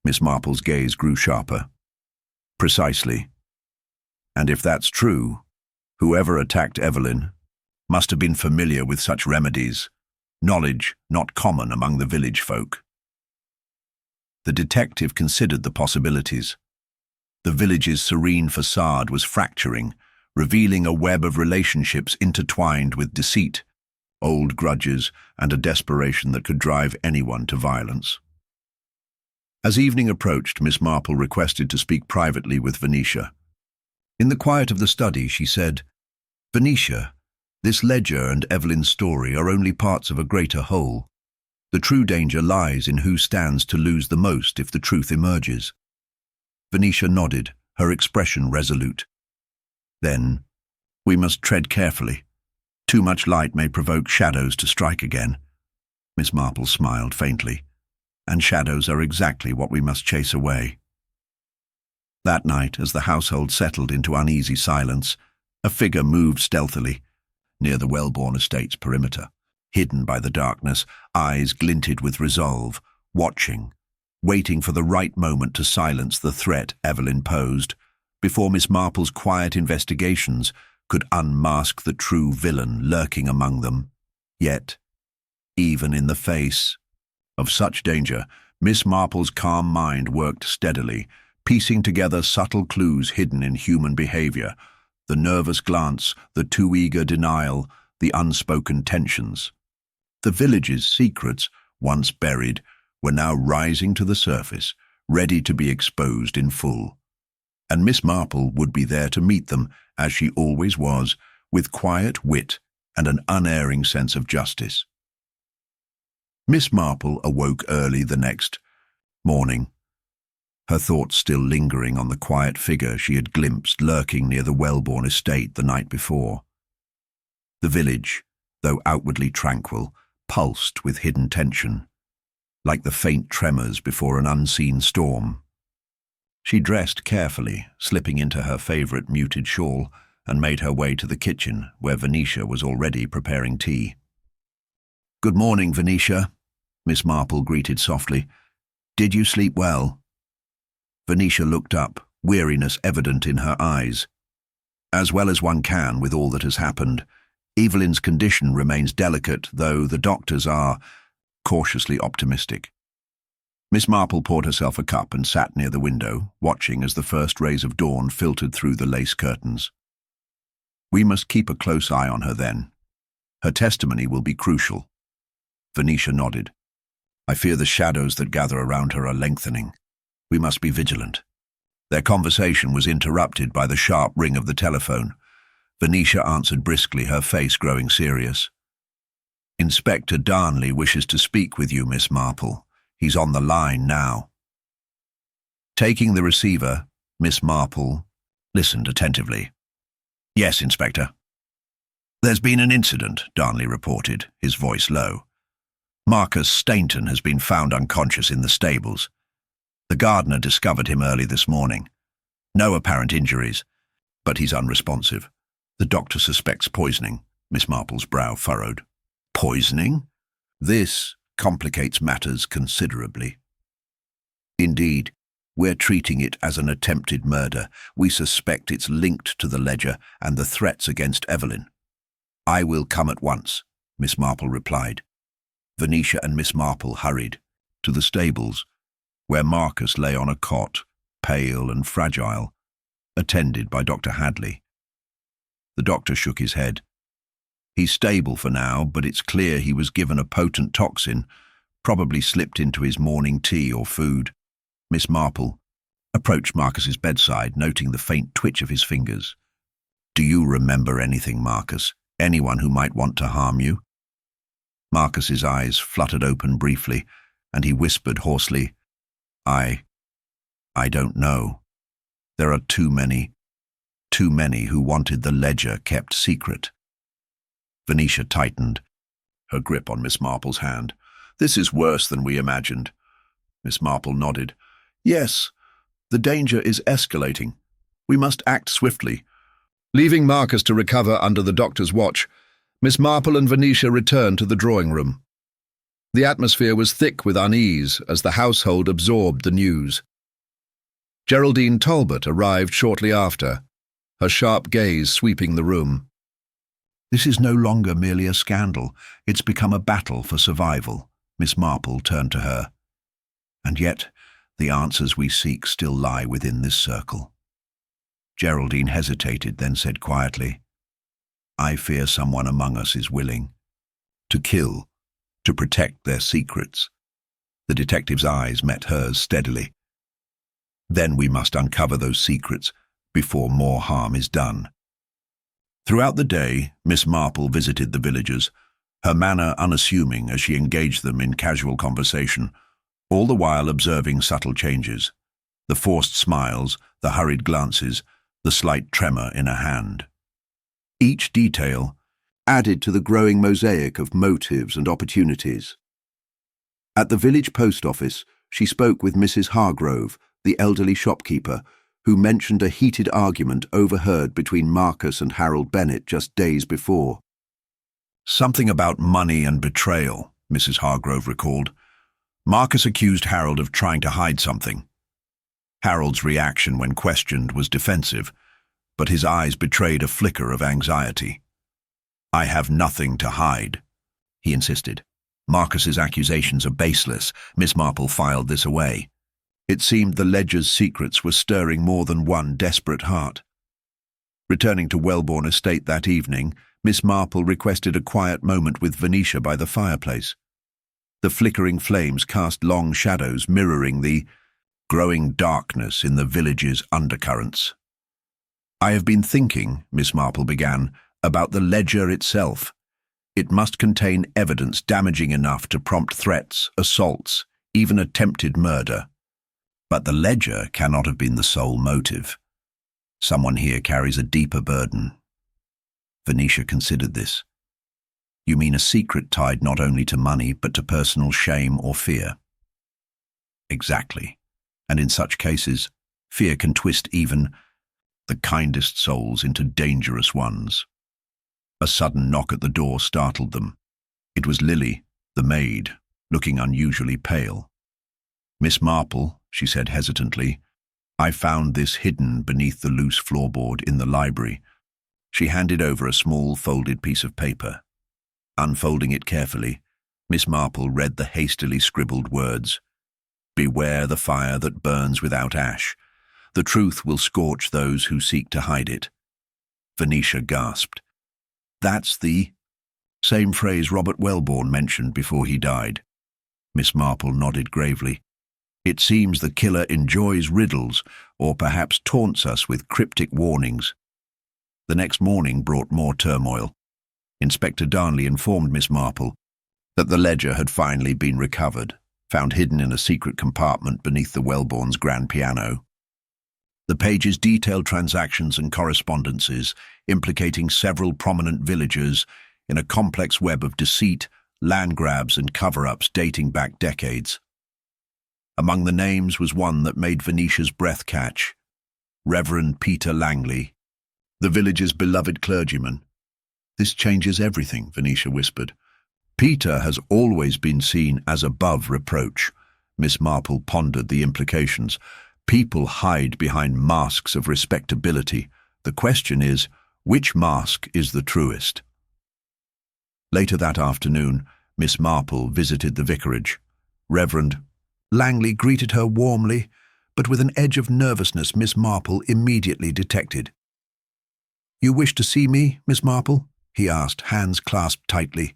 Miss Marple's gaze grew sharper. Precisely. And if that's true, whoever attacked Evelyn must have been familiar with such remedies, knowledge not common among the village folk. The detective considered the possibilities. The village's serene facade was fracturing, revealing a web of relationships intertwined with deceit, old grudges, and a desperation that could drive anyone to violence. As evening approached, Miss Marple requested to speak privately with Venetia. In the quiet of the study, she said, "Venetia, this ledger and Evelyn's story are only parts of a greater whole. The true danger lies in who stands to lose the most if the truth emerges." Venetia nodded, her expression resolute. "Then, we must tread carefully. Too much light may provoke shadows to strike again." Miss Marple smiled faintly. "And shadows are exactly what we must chase away." That night, as the household settled into uneasy silence, a figure moved stealthily near the Wellborn estate's perimeter. Hidden by the darkness, eyes glinted with resolve, watching, waiting for the right moment to silence the threat Evelyn posed, before Miss Marple's quiet investigations could unmask the true villain lurking among them. Yet, even in the face of such danger, Miss Marple's calm mind worked steadily, piecing together subtle clues hidden in human behavior, the nervous glance, the too eager denial, the unspoken tensions. The village's secrets, once buried, were now rising to the surface, ready to be exposed in full. And Miss Marple would be there to meet them, as she always was, with quiet wit and an unerring sense of justice. Miss Marple awoke early the next morning, her thoughts still lingering on the quiet figure she had glimpsed lurking near the Wellborn estate the night before. The village, though outwardly tranquil, pulsed with hidden tension, like the faint tremors before an unseen storm. She dressed carefully, slipping into her favorite muted shawl, and made her way to the kitchen, where Venetia was already preparing tea. "Good morning, Venetia," Miss Marple greeted softly. "Did you sleep well?" Venetia looked up, weariness evident in her eyes. "As well as one can with all that has happened. Evelyn's condition remains delicate, though the doctors are cautiously optimistic." Miss Marple poured herself a cup and sat near the window, watching as the first rays of dawn filtered through the lace curtains. "We must keep a close eye on her then. Her testimony will be crucial." Venetia nodded. I fear the shadows that gather around her are lengthening. We must be vigilant." Their conversation was interrupted by the sharp ring of the telephone. Venetia answered briskly, her face growing serious. "Inspector Darnley wishes to speak with you, Miss Marple. He's on the line now." Taking the receiver, Miss Marple listened attentively. "Yes, Inspector." "There's been an incident," Darnley reported, his voice low. "Marcus Stainton has been found unconscious in the stables. The gardener discovered him early this morning. No apparent injuries, but he's unresponsive. The doctor suspects poisoning." Miss Marple's brow furrowed. "Poisoning? This complicates matters considerably." "Indeed. We're treating it as an attempted murder. We suspect it's linked to the ledger and the threats against Evelyn." "I will come at once," Miss Marple replied. Venetia and Miss Marple hurried to the stables, where Marcus lay on a cot, pale and fragile, attended by Dr. Hadley. The doctor shook his head. "He's stable for now, but it's clear he was given a potent toxin, probably slipped into his morning tea or food." Miss Marple approached Marcus's bedside, noting the faint twitch of his fingers. "Do you remember anything, Marcus? Anyone who might want to harm you?" Marcus's eyes fluttered open briefly, and he whispered hoarsely, I don't know. There are too many who wanted the ledger kept secret." Venetia tightened her grip on Miss Marple's hand. "This is worse than we imagined." Miss Marple nodded. "Yes, the danger is escalating. We must act swiftly." Leaving Marcus to recover under the doctor's watch, Miss Marple and Venetia returned to the drawing room. The atmosphere was thick with unease as the household absorbed the news. Geraldine Talbot arrived shortly after, her sharp gaze sweeping the room. "This is no longer merely a scandal. It's become a battle for survival." Miss Marple turned to her. "And yet, the answers we seek still lie within this circle." Geraldine hesitated, then said quietly, "I fear someone among us is willing to kill, to protect their secrets." The detective's eyes met hers steadily. "Then we must uncover those secrets before more harm is done." Throughout the day, Miss Marple visited the villagers, her manner unassuming as she engaged them in casual conversation, all the while observing subtle changes: the forced smiles, the hurried glances, the slight tremor in her hand. Each detail added to the growing mosaic of motives and opportunities. At the village post office, she spoke with Mrs. Hargrove, the elderly shopkeeper, who mentioned a heated argument overheard between Marcus and Harold Bennett just days before. "Something about money and betrayal," Mrs. Hargrove recalled. "Marcus accused Harold of trying to hide something. Harold's reaction when questioned was defensive, but his eyes betrayed a flicker of anxiety. 'I have nothing to hide,' he insisted. Marcus's accusations are baseless." Miss Marple filed this away. It seemed the ledger's secrets were stirring more than one desperate heart. Returning to Welbourne Estate that evening, Miss Marple requested a quiet moment with Venetia by the fireplace. The flickering flames cast long shadows mirroring the growing darkness in the village's undercurrents. "I have been thinking," Miss Marple began, "about the ledger itself. It must contain evidence damaging enough to prompt threats, assaults, even attempted murder. But the ledger cannot have been the sole motive. Someone here carries a deeper burden." Venetia considered this. "You mean a secret tied not only to money, but to personal shame or fear?" "Exactly. And in such cases, fear can twist even the kindest souls into dangerous ones." A sudden knock at the door startled them. It was Lily, the maid, looking unusually pale. "Miss Marple," she said hesitantly, "I found this hidden beneath the loose floorboard in the library." She handed over a small folded piece of paper. Unfolding it carefully, Miss Marple read the hastily scribbled words, "Beware the fire that burns without ash. The truth will scorch those who seek to hide it." Venetia gasped. "That's the same phrase Robert Welbourne mentioned before he died." Miss Marple nodded gravely. It seems the killer enjoys riddles, or perhaps taunts us with cryptic warnings. The next morning brought more turmoil. Inspector Darnley informed Miss Marple that the ledger had finally been recovered, found hidden in a secret compartment beneath the Wellborns' grand piano. The pages detailed transactions and correspondences implicating several prominent villagers in a complex web of deceit, land grabs and cover-ups dating back decades. Among the names was one that made Venetia's breath catch: Reverend Peter Langley, the village's beloved clergyman. "This changes everything," Venetia whispered. "Peter has always been seen as above reproach." Miss Marple pondered the implications. People hide behind masks of respectability. The question is, which mask is the truest? Later that afternoon, Miss Marple visited the vicarage. Reverend Langley greeted her warmly, but with an edge of nervousness Miss Marple immediately detected. "You wish to see me, Miss Marple?" he asked, hands clasped tightly.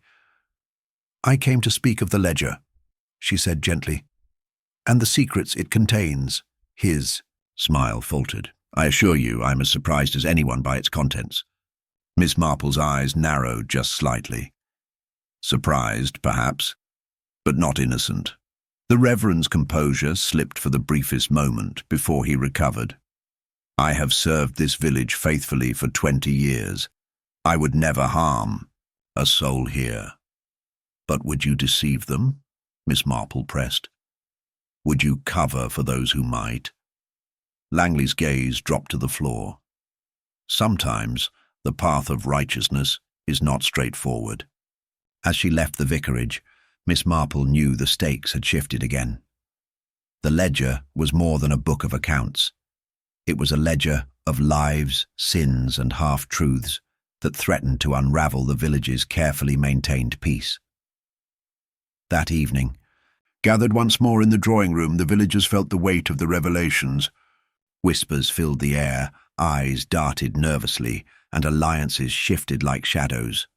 "I came to speak of the ledger," she said gently, "and the secrets it contains." His smile faltered. "I assure you I'm as surprised as anyone by its contents." Miss Marple's eyes narrowed just slightly. Surprised, perhaps, but not innocent. The Reverend's composure slipped for the briefest moment before he recovered. "I have served this village faithfully for 20 years. I would never harm a soul here." "But would you deceive them?" Miss Marple pressed. "Would you cover for those who might?" Langley's gaze dropped to the floor. Sometimes the path of righteousness is not straightforward. As she left the vicarage, Miss Marple knew the stakes had shifted again. The ledger was more than a book of accounts. It was a ledger of lives, sins, and half-truths that threatened to unravel the village's carefully maintained peace. That evening, gathered once more in the drawing-room, the villagers felt the weight of the revelations. Whispers filled the air, eyes darted nervously, and alliances shifted like shadows.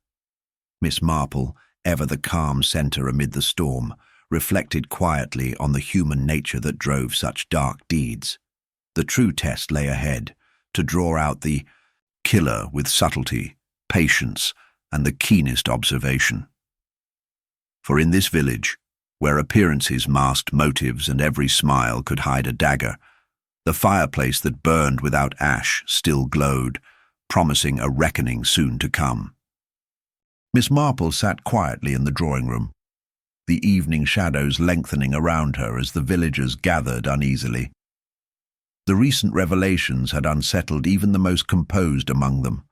Miss Marple, ever the calm centre amid the storm, reflected quietly on the human nature that drove such dark deeds. The true test lay ahead, to draw out the killer with subtlety, patience, and the keenest observation. For in this village, where appearances masked motives and every smile could hide a dagger, the fireplace that burned without ash still glowed, promising a reckoning soon to come. Miss Marple sat quietly in the drawing-room, the evening shadows lengthening around her as the villagers gathered uneasily. The recent revelations had unsettled even the most composed among them,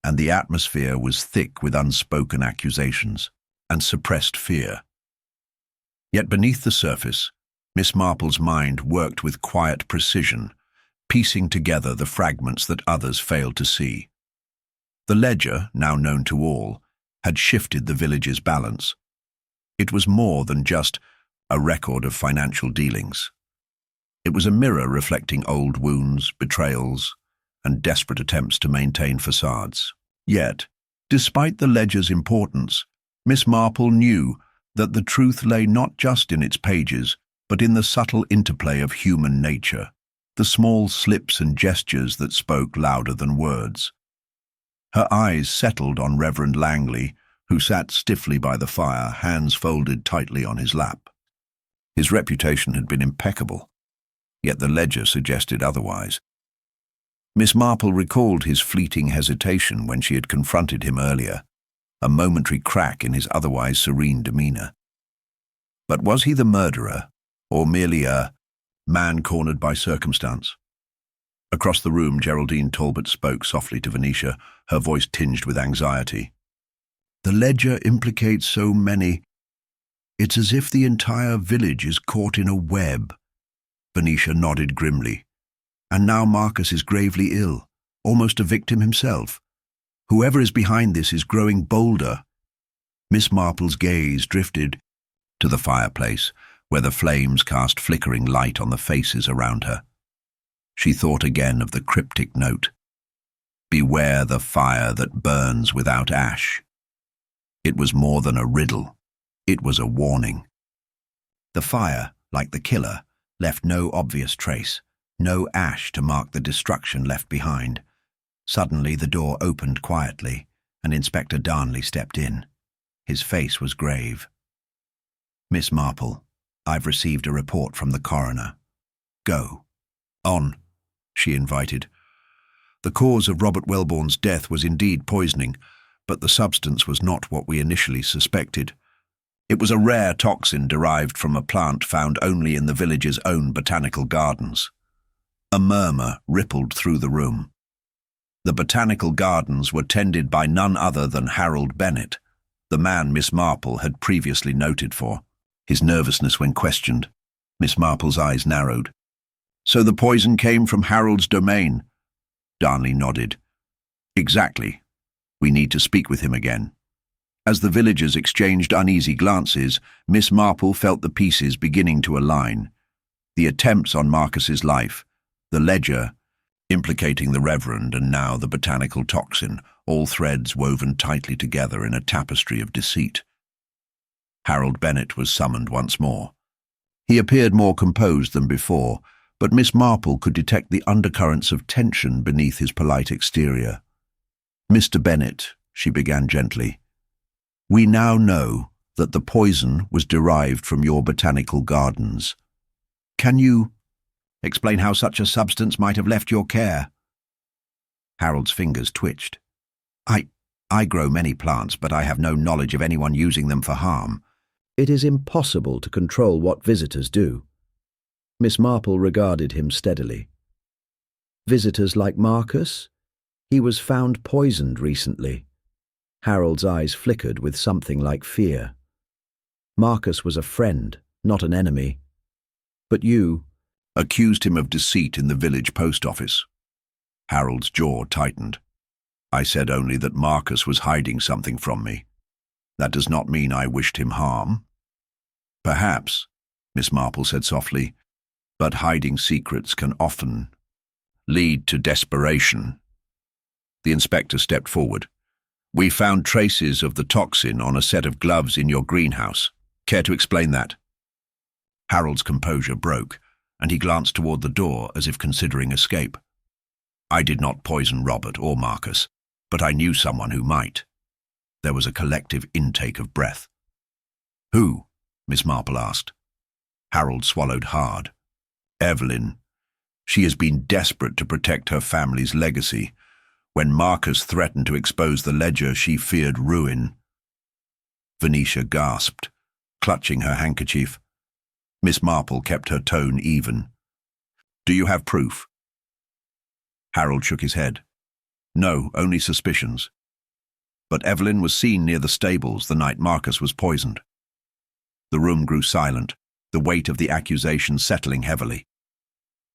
and the atmosphere was thick with unspoken accusations and suppressed fear. Yet beneath the surface, Miss Marple's mind worked with quiet precision, piecing together the fragments that others failed to see. The ledger, now known to all, had shifted the village's balance. It was more than just a record of financial dealings. It was a mirror reflecting old wounds, betrayals, and desperate attempts to maintain facades. Yet, despite the ledger's importance, Miss Marple knew that the truth lay not just in its pages, but in the subtle interplay of human nature, the small slips and gestures that spoke louder than words. Her eyes settled on Reverend Langley, who sat stiffly by the fire, hands folded tightly on his lap. His reputation had been impeccable, yet the ledger suggested otherwise. Miss Marple recalled his fleeting hesitation when she had confronted him earlier, a momentary crack in his otherwise serene demeanor. But was he the murderer, or merely a man cornered by circumstance? Across the room, Geraldine Talbot spoke softly to Venetia, her voice tinged with anxiety. "The ledger implicates so many. It's as if the entire village is caught in a web." Venetia nodded grimly. "And now Marcus is gravely ill, almost a victim himself. Whoever is behind this is growing bolder." Miss Marple's gaze drifted to the fireplace, where the flames cast flickering light on the faces around her. She thought again of the cryptic note, "Beware the fire that burns without ash." It was more than a riddle. It was a warning. The fire, like the killer, left no obvious trace, no ash to mark the destruction left behind. Suddenly the door opened quietly, and Inspector Darnley stepped in. His face was grave. "Miss Marple, I've received a report from the coroner." "Go." "On," she invited. The cause of Robert Welborn's death was indeed poisoning, but the substance was not what we initially suspected. It was a rare toxin derived from a plant found only in the village's own botanical gardens. A murmur rippled through the room. The botanical gardens were tended by none other than Harold Bennet, the man Miss Marple had previously noted for. His nervousness when questioned. Miss Marple's eyes narrowed. "So the poison came from Harold's domain?" Darnley nodded. "Exactly. We need to speak with him again." As the villagers exchanged uneasy glances, Miss Marple felt the pieces beginning to align. The attempts on Marcus's life, the ledger, implicating the Reverend, and now the botanical toxin, all threads woven tightly together in a tapestry of deceit. Harold Bennet was summoned once more. He appeared more composed than before, but Miss Marple could detect the undercurrents of tension beneath his polite exterior. "Mr. Bennet," she began gently, "we now know that the poison was derived from your botanical gardens. Can you explain how such a substance might have left your care?" Harold's fingers twitched. I grow many plants, but I have no knowledge of anyone using them for harm." "It is impossible to control what visitors do." Miss Marple regarded him steadily. "Visitors like Marcus? He was found poisoned recently." Harold's eyes flickered with something like fear. "Marcus was a friend, not an enemy. But you—" "Accused him of deceit in the village post office." Harold's jaw tightened. "I said only that Marcus was hiding something from me. That does not mean I wished him harm." "Perhaps," Miss Marple said softly, "but hiding secrets can often lead to desperation." The inspector stepped forward. "We found traces of the toxin on a set of gloves in your greenhouse. Care to explain that?" Harold's composure broke, and he glanced toward the door as if considering escape. "I did not poison Robert or Marcus, but I knew someone who might." There was a collective intake of breath. "Who?" Miss Marple asked. Harold swallowed hard. "Evelyn. She has been desperate to protect her family's legacy. When Marcus threatened to expose the ledger, she feared ruin." Venetia gasped, clutching her handkerchief. Miss Marple kept her tone even. "Do you have proof?" Harold shook his head. "No, only suspicions. But Evelyn was seen near the stables the night Marcus was poisoned." The room grew silent, the weight of the accusation settling heavily.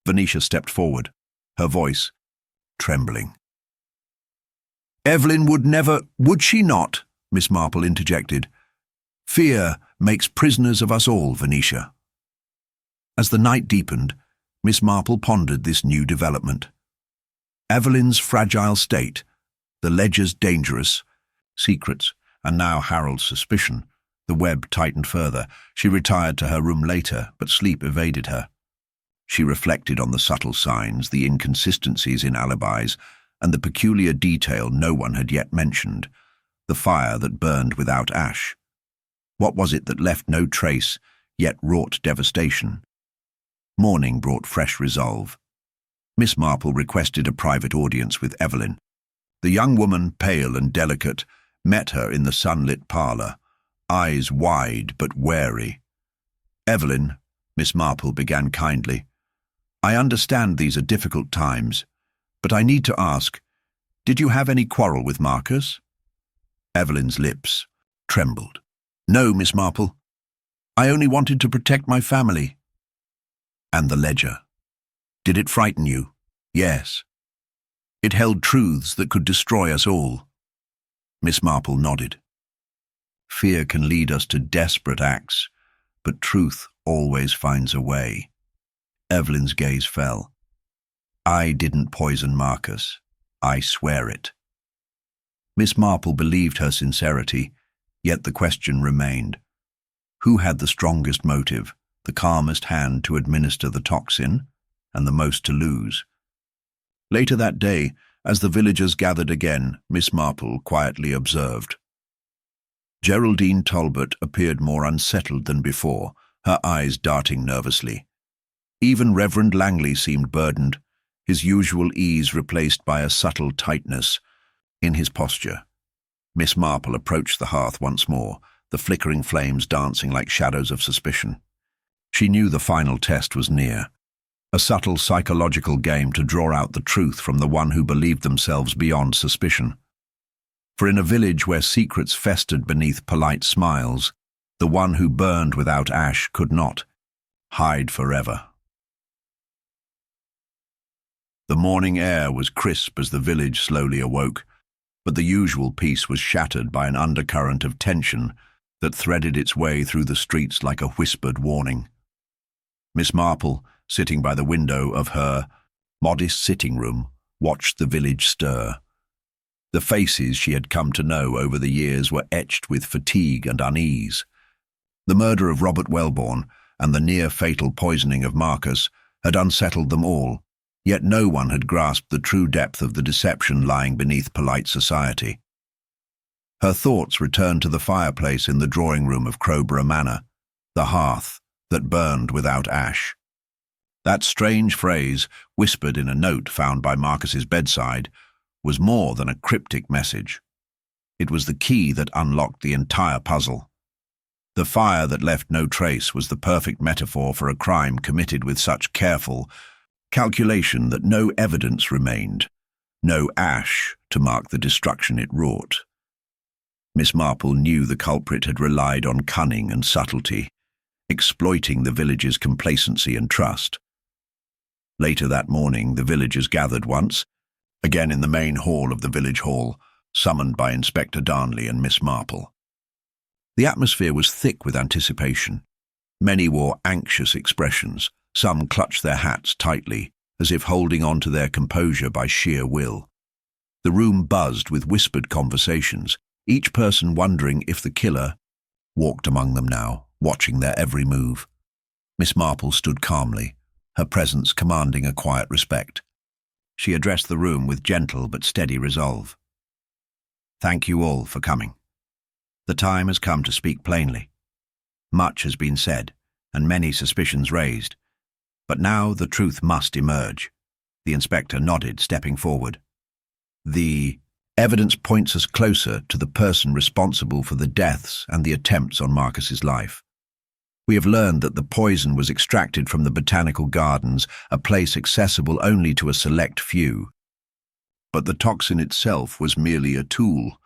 Venetia stepped forward, her voice trembling. "Evelyn would never, would she not?" Miss Marple interjected. "Fear makes prisoners of us all, Venetia." As the night deepened, Miss Marple pondered this new development. Evelyn's fragile state, the ledger's dangerous, secrets, and now Harold's suspicion. The web tightened further. She retired to her room later, but sleep evaded her. She reflected on the subtle signs, the inconsistencies in alibis, and the peculiar detail no one had yet mentioned, the fire that burned without ash. What was it that left no trace, yet wrought devastation? Morning brought fresh resolve. Miss Marple requested a private audience with Evelyn. The young woman, pale and delicate, met her in the sunlit parlour, eyes wide but wary. "Evelyn," Miss Marple began kindly, "I understand these are difficult times, but I need to ask, did you have any quarrel with Marcus?" Evelyn's lips trembled. "No, Miss Marple. I only wanted to protect my family." "And the ledger? Did it frighten you?" "Yes. It held truths that could destroy us all." Miss Marple nodded. "Fear can lead us to desperate acts, but truth always finds a way." Evelyn's gaze fell. "I didn't poison Marcus. I swear it." Miss Marple believed her sincerity, yet the question remained. Who had the strongest motive, the calmest hand to administer the toxin, and the most to lose. Later that day, as the villagers gathered again, Miss Marple quietly observed. Geraldine Talbot appeared more unsettled than before, her eyes darting nervously. Even Reverend Langley seemed burdened, his usual ease replaced by a subtle tightness in his posture. Miss Marple approached the hearth once more, the flickering flames dancing like shadows of suspicion. She knew the final test was near, a subtle psychological game to draw out the truth from the one who believed themselves beyond suspicion. For in a village where secrets festered beneath polite smiles, the one who burned without ash could not hide forever. The morning air was crisp as the village slowly awoke, but the usual peace was shattered by an undercurrent of tension that threaded its way through the streets like a whispered warning. Miss Marple, sitting by the window of her modest sitting room, watched the village stir. The faces she had come to know over the years were etched with fatigue and unease. The murder of Robert Wellborn and the near-fatal poisoning of Marcus had unsettled them all, yet no one had grasped the true depth of the deception lying beneath polite society. Her thoughts returned to the fireplace in the drawing-room of Crowborough Manor, the hearth that burned without ash. That strange phrase, whispered in a note found by Marcus's bedside, was more than a cryptic message. It was the key that unlocked the entire puzzle. The fire that left no trace was the perfect metaphor for a crime committed with such careful calculation that no evidence remained, no ash to mark the destruction it wrought. Miss Marple knew the culprit had relied on cunning and subtlety, exploiting the village's complacency and trust. Later that morning, the villagers gathered once, again in the main hall of the village hall, summoned by Inspector Darnley and Miss Marple. The atmosphere was thick with anticipation. Many wore anxious expressions. Some clutched their hats tightly, as if holding on to their composure by sheer will. The room buzzed with whispered conversations, each person wondering if the killer walked among them now, watching their every move. Miss Marple stood calmly, her presence commanding a quiet respect. She addressed the room with gentle but steady resolve. "Thank you all for coming. The time has come to speak plainly. Much has been said, and many suspicions raised. But now the truth must emerge." The inspector nodded, stepping forward. "The evidence points us closer to the person responsible for the deaths and the attempts on Marcus's life. We have learned that the poison was extracted from the botanical gardens, a place accessible only to a select few. But the toxin itself was merely a tool.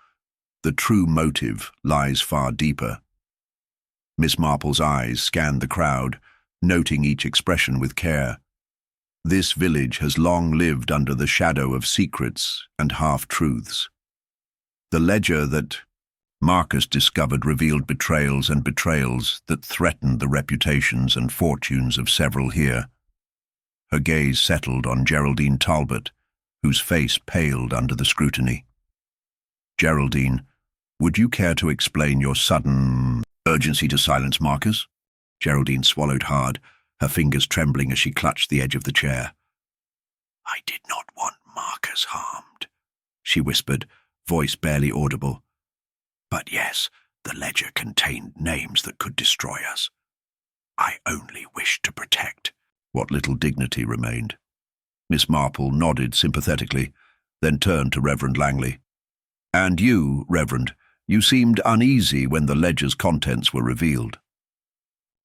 The true motive lies far deeper." Miss Marple's eyes scanned the crowd, noting each expression with care. This village has long lived under the shadow of secrets and half-truths. The ledger that Marcus discovered revealed betrayals that threatened the reputations and fortunes of several here. Her gaze settled on Geraldine Talbot, whose face paled under the scrutiny. "Geraldine, would you care to explain your sudden urgency to silence Marcus?" Geraldine swallowed hard, her fingers trembling as she clutched the edge of the chair. "I did not want Marcus harmed," she whispered, voice barely audible. "But yes, the ledger contained names that could destroy us. I only wished to protect what little dignity remained." Miss Marple nodded sympathetically, then turned to Reverend Langley. "And you, Reverend, you seemed uneasy when the ledger's contents were revealed."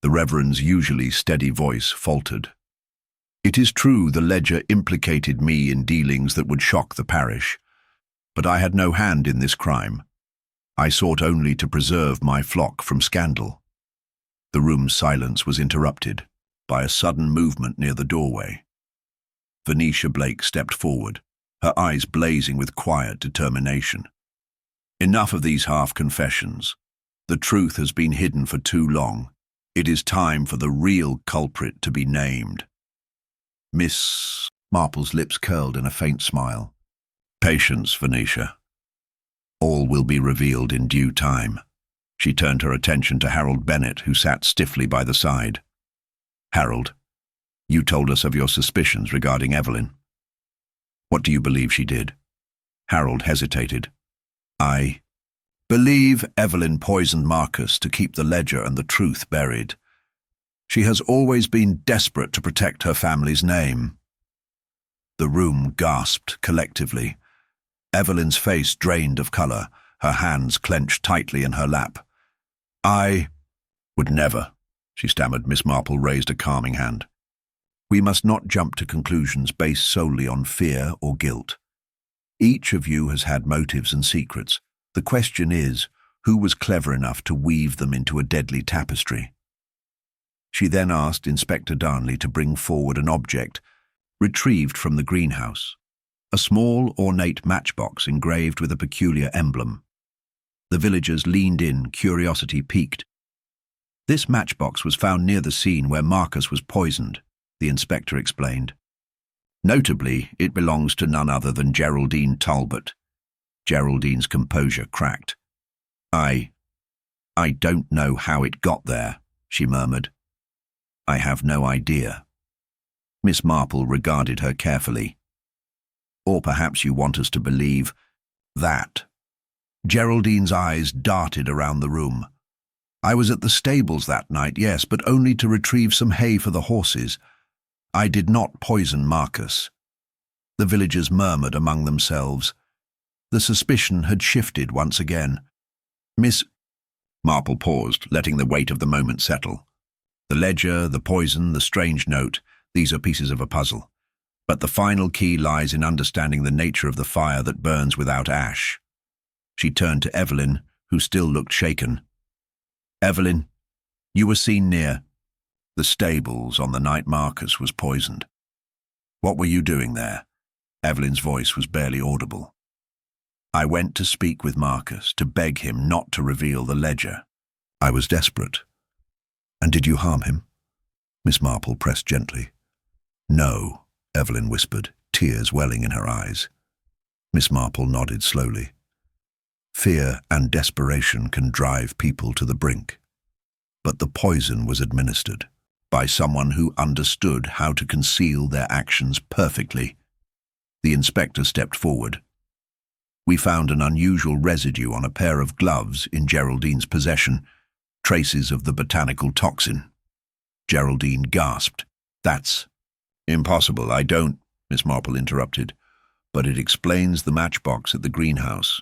The Reverend's usually steady voice faltered. "It is true the ledger implicated me in dealings that would shock the parish, but I had no hand in this crime. I sought only to preserve my flock from scandal." The room's silence was interrupted by a sudden movement near the doorway. Venetia Blake stepped forward, her eyes blazing with quiet determination. "Enough of these half-confessions. The truth has been hidden for too long. It is time for the real culprit to be named." Miss Marple's lips curled in a faint smile. "Patience, Venetia. All will be revealed in due time." She turned her attention to Harold Bennett, who sat stiffly by the side. Harold, you told us of your suspicions regarding Evelyn. What do you believe she did? Harold hesitated. I believe Evelyn poisoned Marcus to keep the ledger and the truth buried. She has always been desperate to protect her family's name. The room gasped collectively. Evelyn's face drained of colour, her hands clenched tightly in her lap. I would never, she stammered. Miss Marple raised a calming hand. We must not jump to conclusions based solely on fear or guilt. Each of you has had motives and secrets. The question is, who was clever enough to weave them into a deadly tapestry? She then asked Inspector Darnley to bring forward an object retrieved from the greenhouse, a small, ornate matchbox engraved with a peculiar emblem. The villagers leaned in, curiosity piqued. This matchbox was found near the scene where Marcus was poisoned, the inspector explained. Notably, it belongs to none other than Geraldine Talbot. Geraldine's composure cracked. I don't know how it got there, she murmured. I have no idea. Miss Marple regarded her carefully. Or perhaps you want us to believe that. Geraldine's eyes darted around the room. I was at the stables that night, yes, but only to retrieve some hay for the horses. I did not poison Marcus. The villagers murmured among themselves. The suspicion had shifted once again. Miss Marple paused, letting the weight of the moment settle. The ledger, the poison, the strange note, these are pieces of a puzzle. But the final key lies in understanding the nature of the fire that burns without ash. She turned to Evelyn, who still looked shaken. Evelyn, you were seen near the stables on the night Marcus was poisoned. What were you doing there? Evelyn's voice was barely audible. I went to speak with Marcus, to beg him not to reveal the ledger. I was desperate. And did you harm him? Miss Marple pressed gently. No, Evelyn whispered, tears welling in her eyes. Miss Marple nodded slowly. Fear and desperation can drive people to the brink. But the poison was administered by someone who understood how to conceal their actions perfectly. The inspector stepped forward. We found an unusual residue on a pair of gloves in Geraldine's possession, traces of the botanical toxin. Geraldine gasped. That's impossible. I don't, Miss Marple interrupted, but it explains the matchbox at the greenhouse.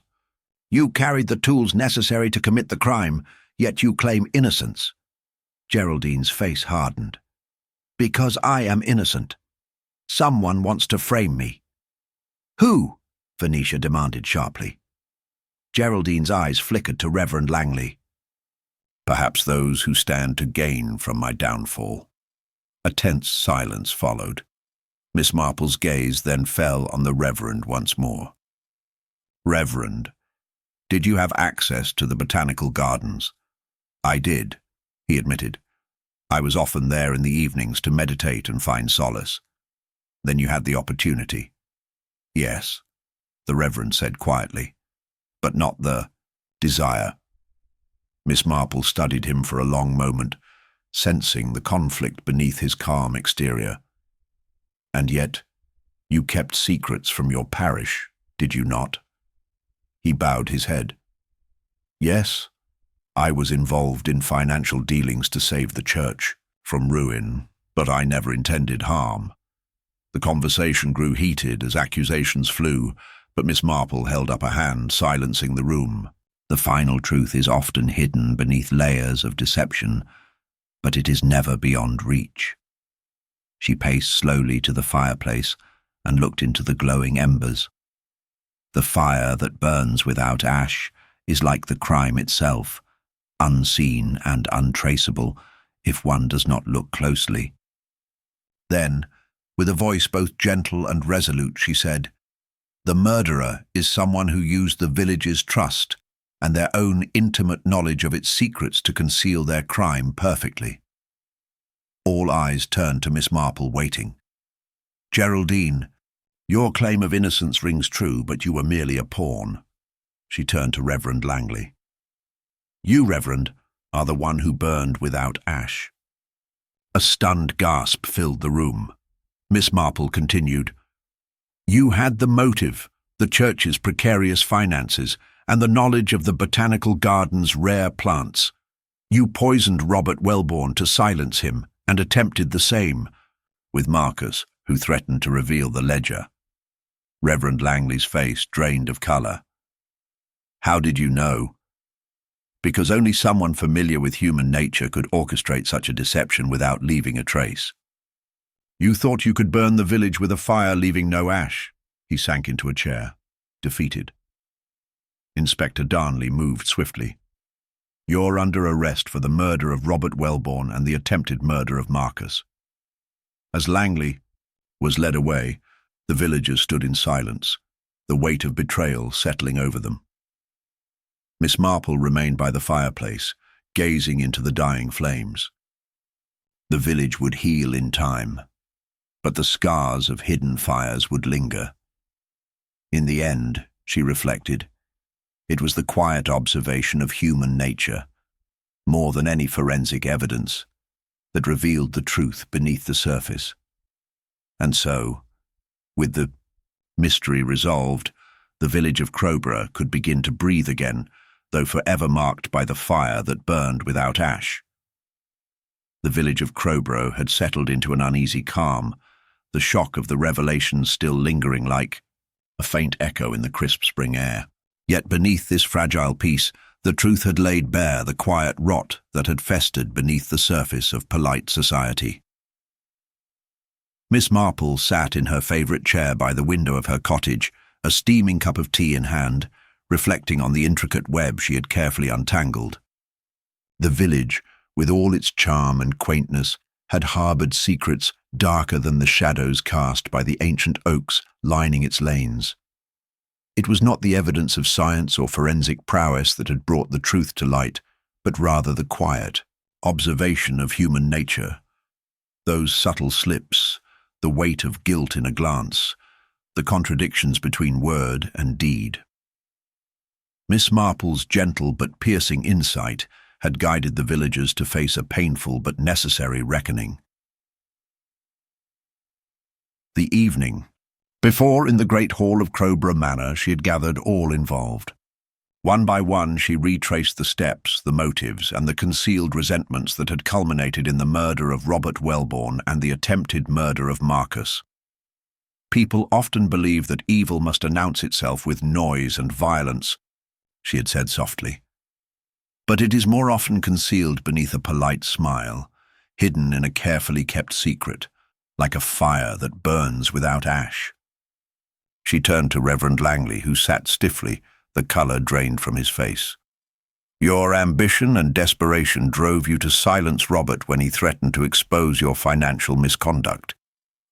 You carried the tools necessary to commit the crime, yet you claim innocence. Geraldine's face hardened. Because I am innocent. Someone wants to frame me. Who? Venetia demanded sharply. Geraldine's eyes flickered to Reverend Langley. Perhaps those who stand to gain from my downfall. A tense silence followed. Miss Marple's gaze then fell on the Reverend once more. Reverend, did you have access to the botanical gardens? I did, he admitted. I was often there in the evenings to meditate and find solace. Then you had the opportunity. Yes, the Reverend said quietly, but not the desire. Miss Marple studied him for a long moment, sensing the conflict beneath his calm exterior. And yet, you kept secrets from your parish, did you not? He bowed his head. Yes, I was involved in financial dealings to save the church from ruin, but I never intended harm. The conversation grew heated as accusations flew, but Miss Marple held up a hand, silencing the room. The final truth is often hidden beneath layers of deception, but it is never beyond reach. She paced slowly to the fireplace and looked into the glowing embers. The fire that burns without ash is like the crime itself, unseen and untraceable if one does not look closely. Then, with a voice both gentle and resolute, she said, "The murderer is someone who used the village's trust and their own intimate knowledge of its secrets to conceal their crime perfectly." All eyes turned to Miss Marple, waiting. "Geraldine, your claim of innocence rings true, but you were merely a pawn." She turned to Reverend Langley. "You, Reverend, are the one who burned without ash." A stunned gasp filled the room. Miss Marple continued, "You had the motive, the church's precarious finances, and the knowledge of the botanical garden's rare plants. You poisoned Robert Welborn to silence him, and attempted the same with Marcus, who threatened to reveal the ledger." Reverend Langley's face drained of colour. "How did you know?" "Because only someone familiar with human nature could orchestrate such a deception without leaving a trace." "You thought you could burn the village with a fire leaving no ash." He sank into a chair, defeated. Inspector Darnley moved swiftly. "You're under arrest for the murder of Robert Welborn and the attempted murder of Marcus." As Langley was led away, the villagers stood in silence, the weight of betrayal settling over them. Miss Marple remained by the fireplace, gazing into the dying flames. The village would heal in time, but the scars of hidden fires would linger. In the end, she reflected, it was the quiet observation of human nature, more than any forensic evidence, that revealed the truth beneath the surface. And so, with the mystery resolved, the village of Crowborough could begin to breathe again, though forever marked by the fire that burned without ash. The village of Crowborough had settled into an uneasy calm, the shock of the revelation still lingering like a faint echo in the crisp spring air. Yet beneath this fragile peace, the truth had laid bare the quiet rot that had festered beneath the surface of polite society. Miss Marple sat in her favourite chair by the window of her cottage, a steaming cup of tea in hand, reflecting on the intricate web she had carefully untangled. The village, with all its charm and quaintness, had harboured secrets darker than the shadows cast by the ancient oaks lining its lanes. It was not the evidence of science or forensic prowess that had brought the truth to light, but rather the quiet observation of human nature. Those subtle slips, the weight of guilt in a glance, the contradictions between word and deed. Miss Marple's gentle but piercing insight had guided the villagers to face a painful but necessary reckoning. The evening. Before, in the great hall of Crowborough Manor, she had gathered all involved. One by one she retraced the steps, the motives, and the concealed resentments that had culminated in the murder of Robert Welborn and the attempted murder of Marcus. People often believe that evil must announce itself with noise and violence, she had said softly. But it is more often concealed beneath a polite smile, hidden in a carefully kept secret, like a fire that burns without ash. She turned to Reverend Langley, who sat stiffly, the colour drained from his face. "Your ambition and desperation drove you to silence Robert when he threatened to expose your financial misconduct.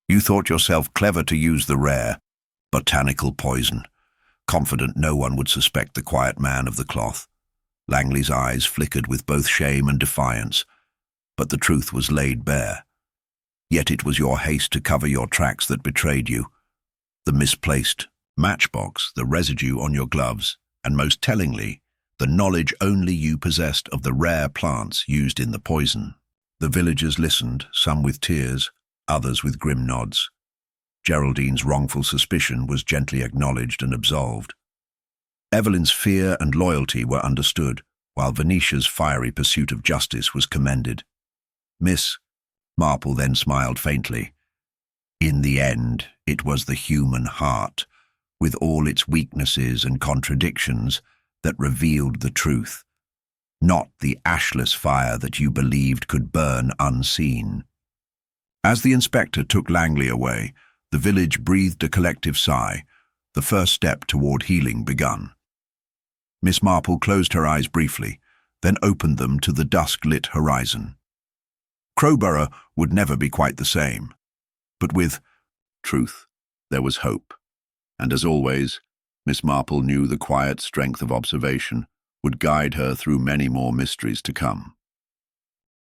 You thought yourself clever to use the rare, botanical poison, confident no one would suspect the quiet man of the cloth." Langley's eyes flickered with both shame and defiance, but the truth was laid bare. Yet it was your haste to cover your tracks that betrayed you. The misplaced matchbox, the residue on your gloves, and most tellingly, the knowledge only you possessed of the rare plants used in the poison. The villagers listened, some with tears, others with grim nods. Geraldine's wrongful suspicion was gently acknowledged and absolved. Evelyn's fear and loyalty were understood, while Venetia's fiery pursuit of justice was commended. Miss Marple then smiled faintly. In the end, it was the human heart, with all its weaknesses and contradictions, that revealed the truth, not the ashless fire that you believed could burn unseen. As the inspector took Langley away, the village breathed a collective sigh, the first step toward healing begun. Miss Marple closed her eyes briefly, then opened them to the dusk-lit horizon. Crowborough would never be quite the same, but with truth there was hope, and as always, Miss Marple knew the quiet strength of observation would guide her through many more mysteries to come.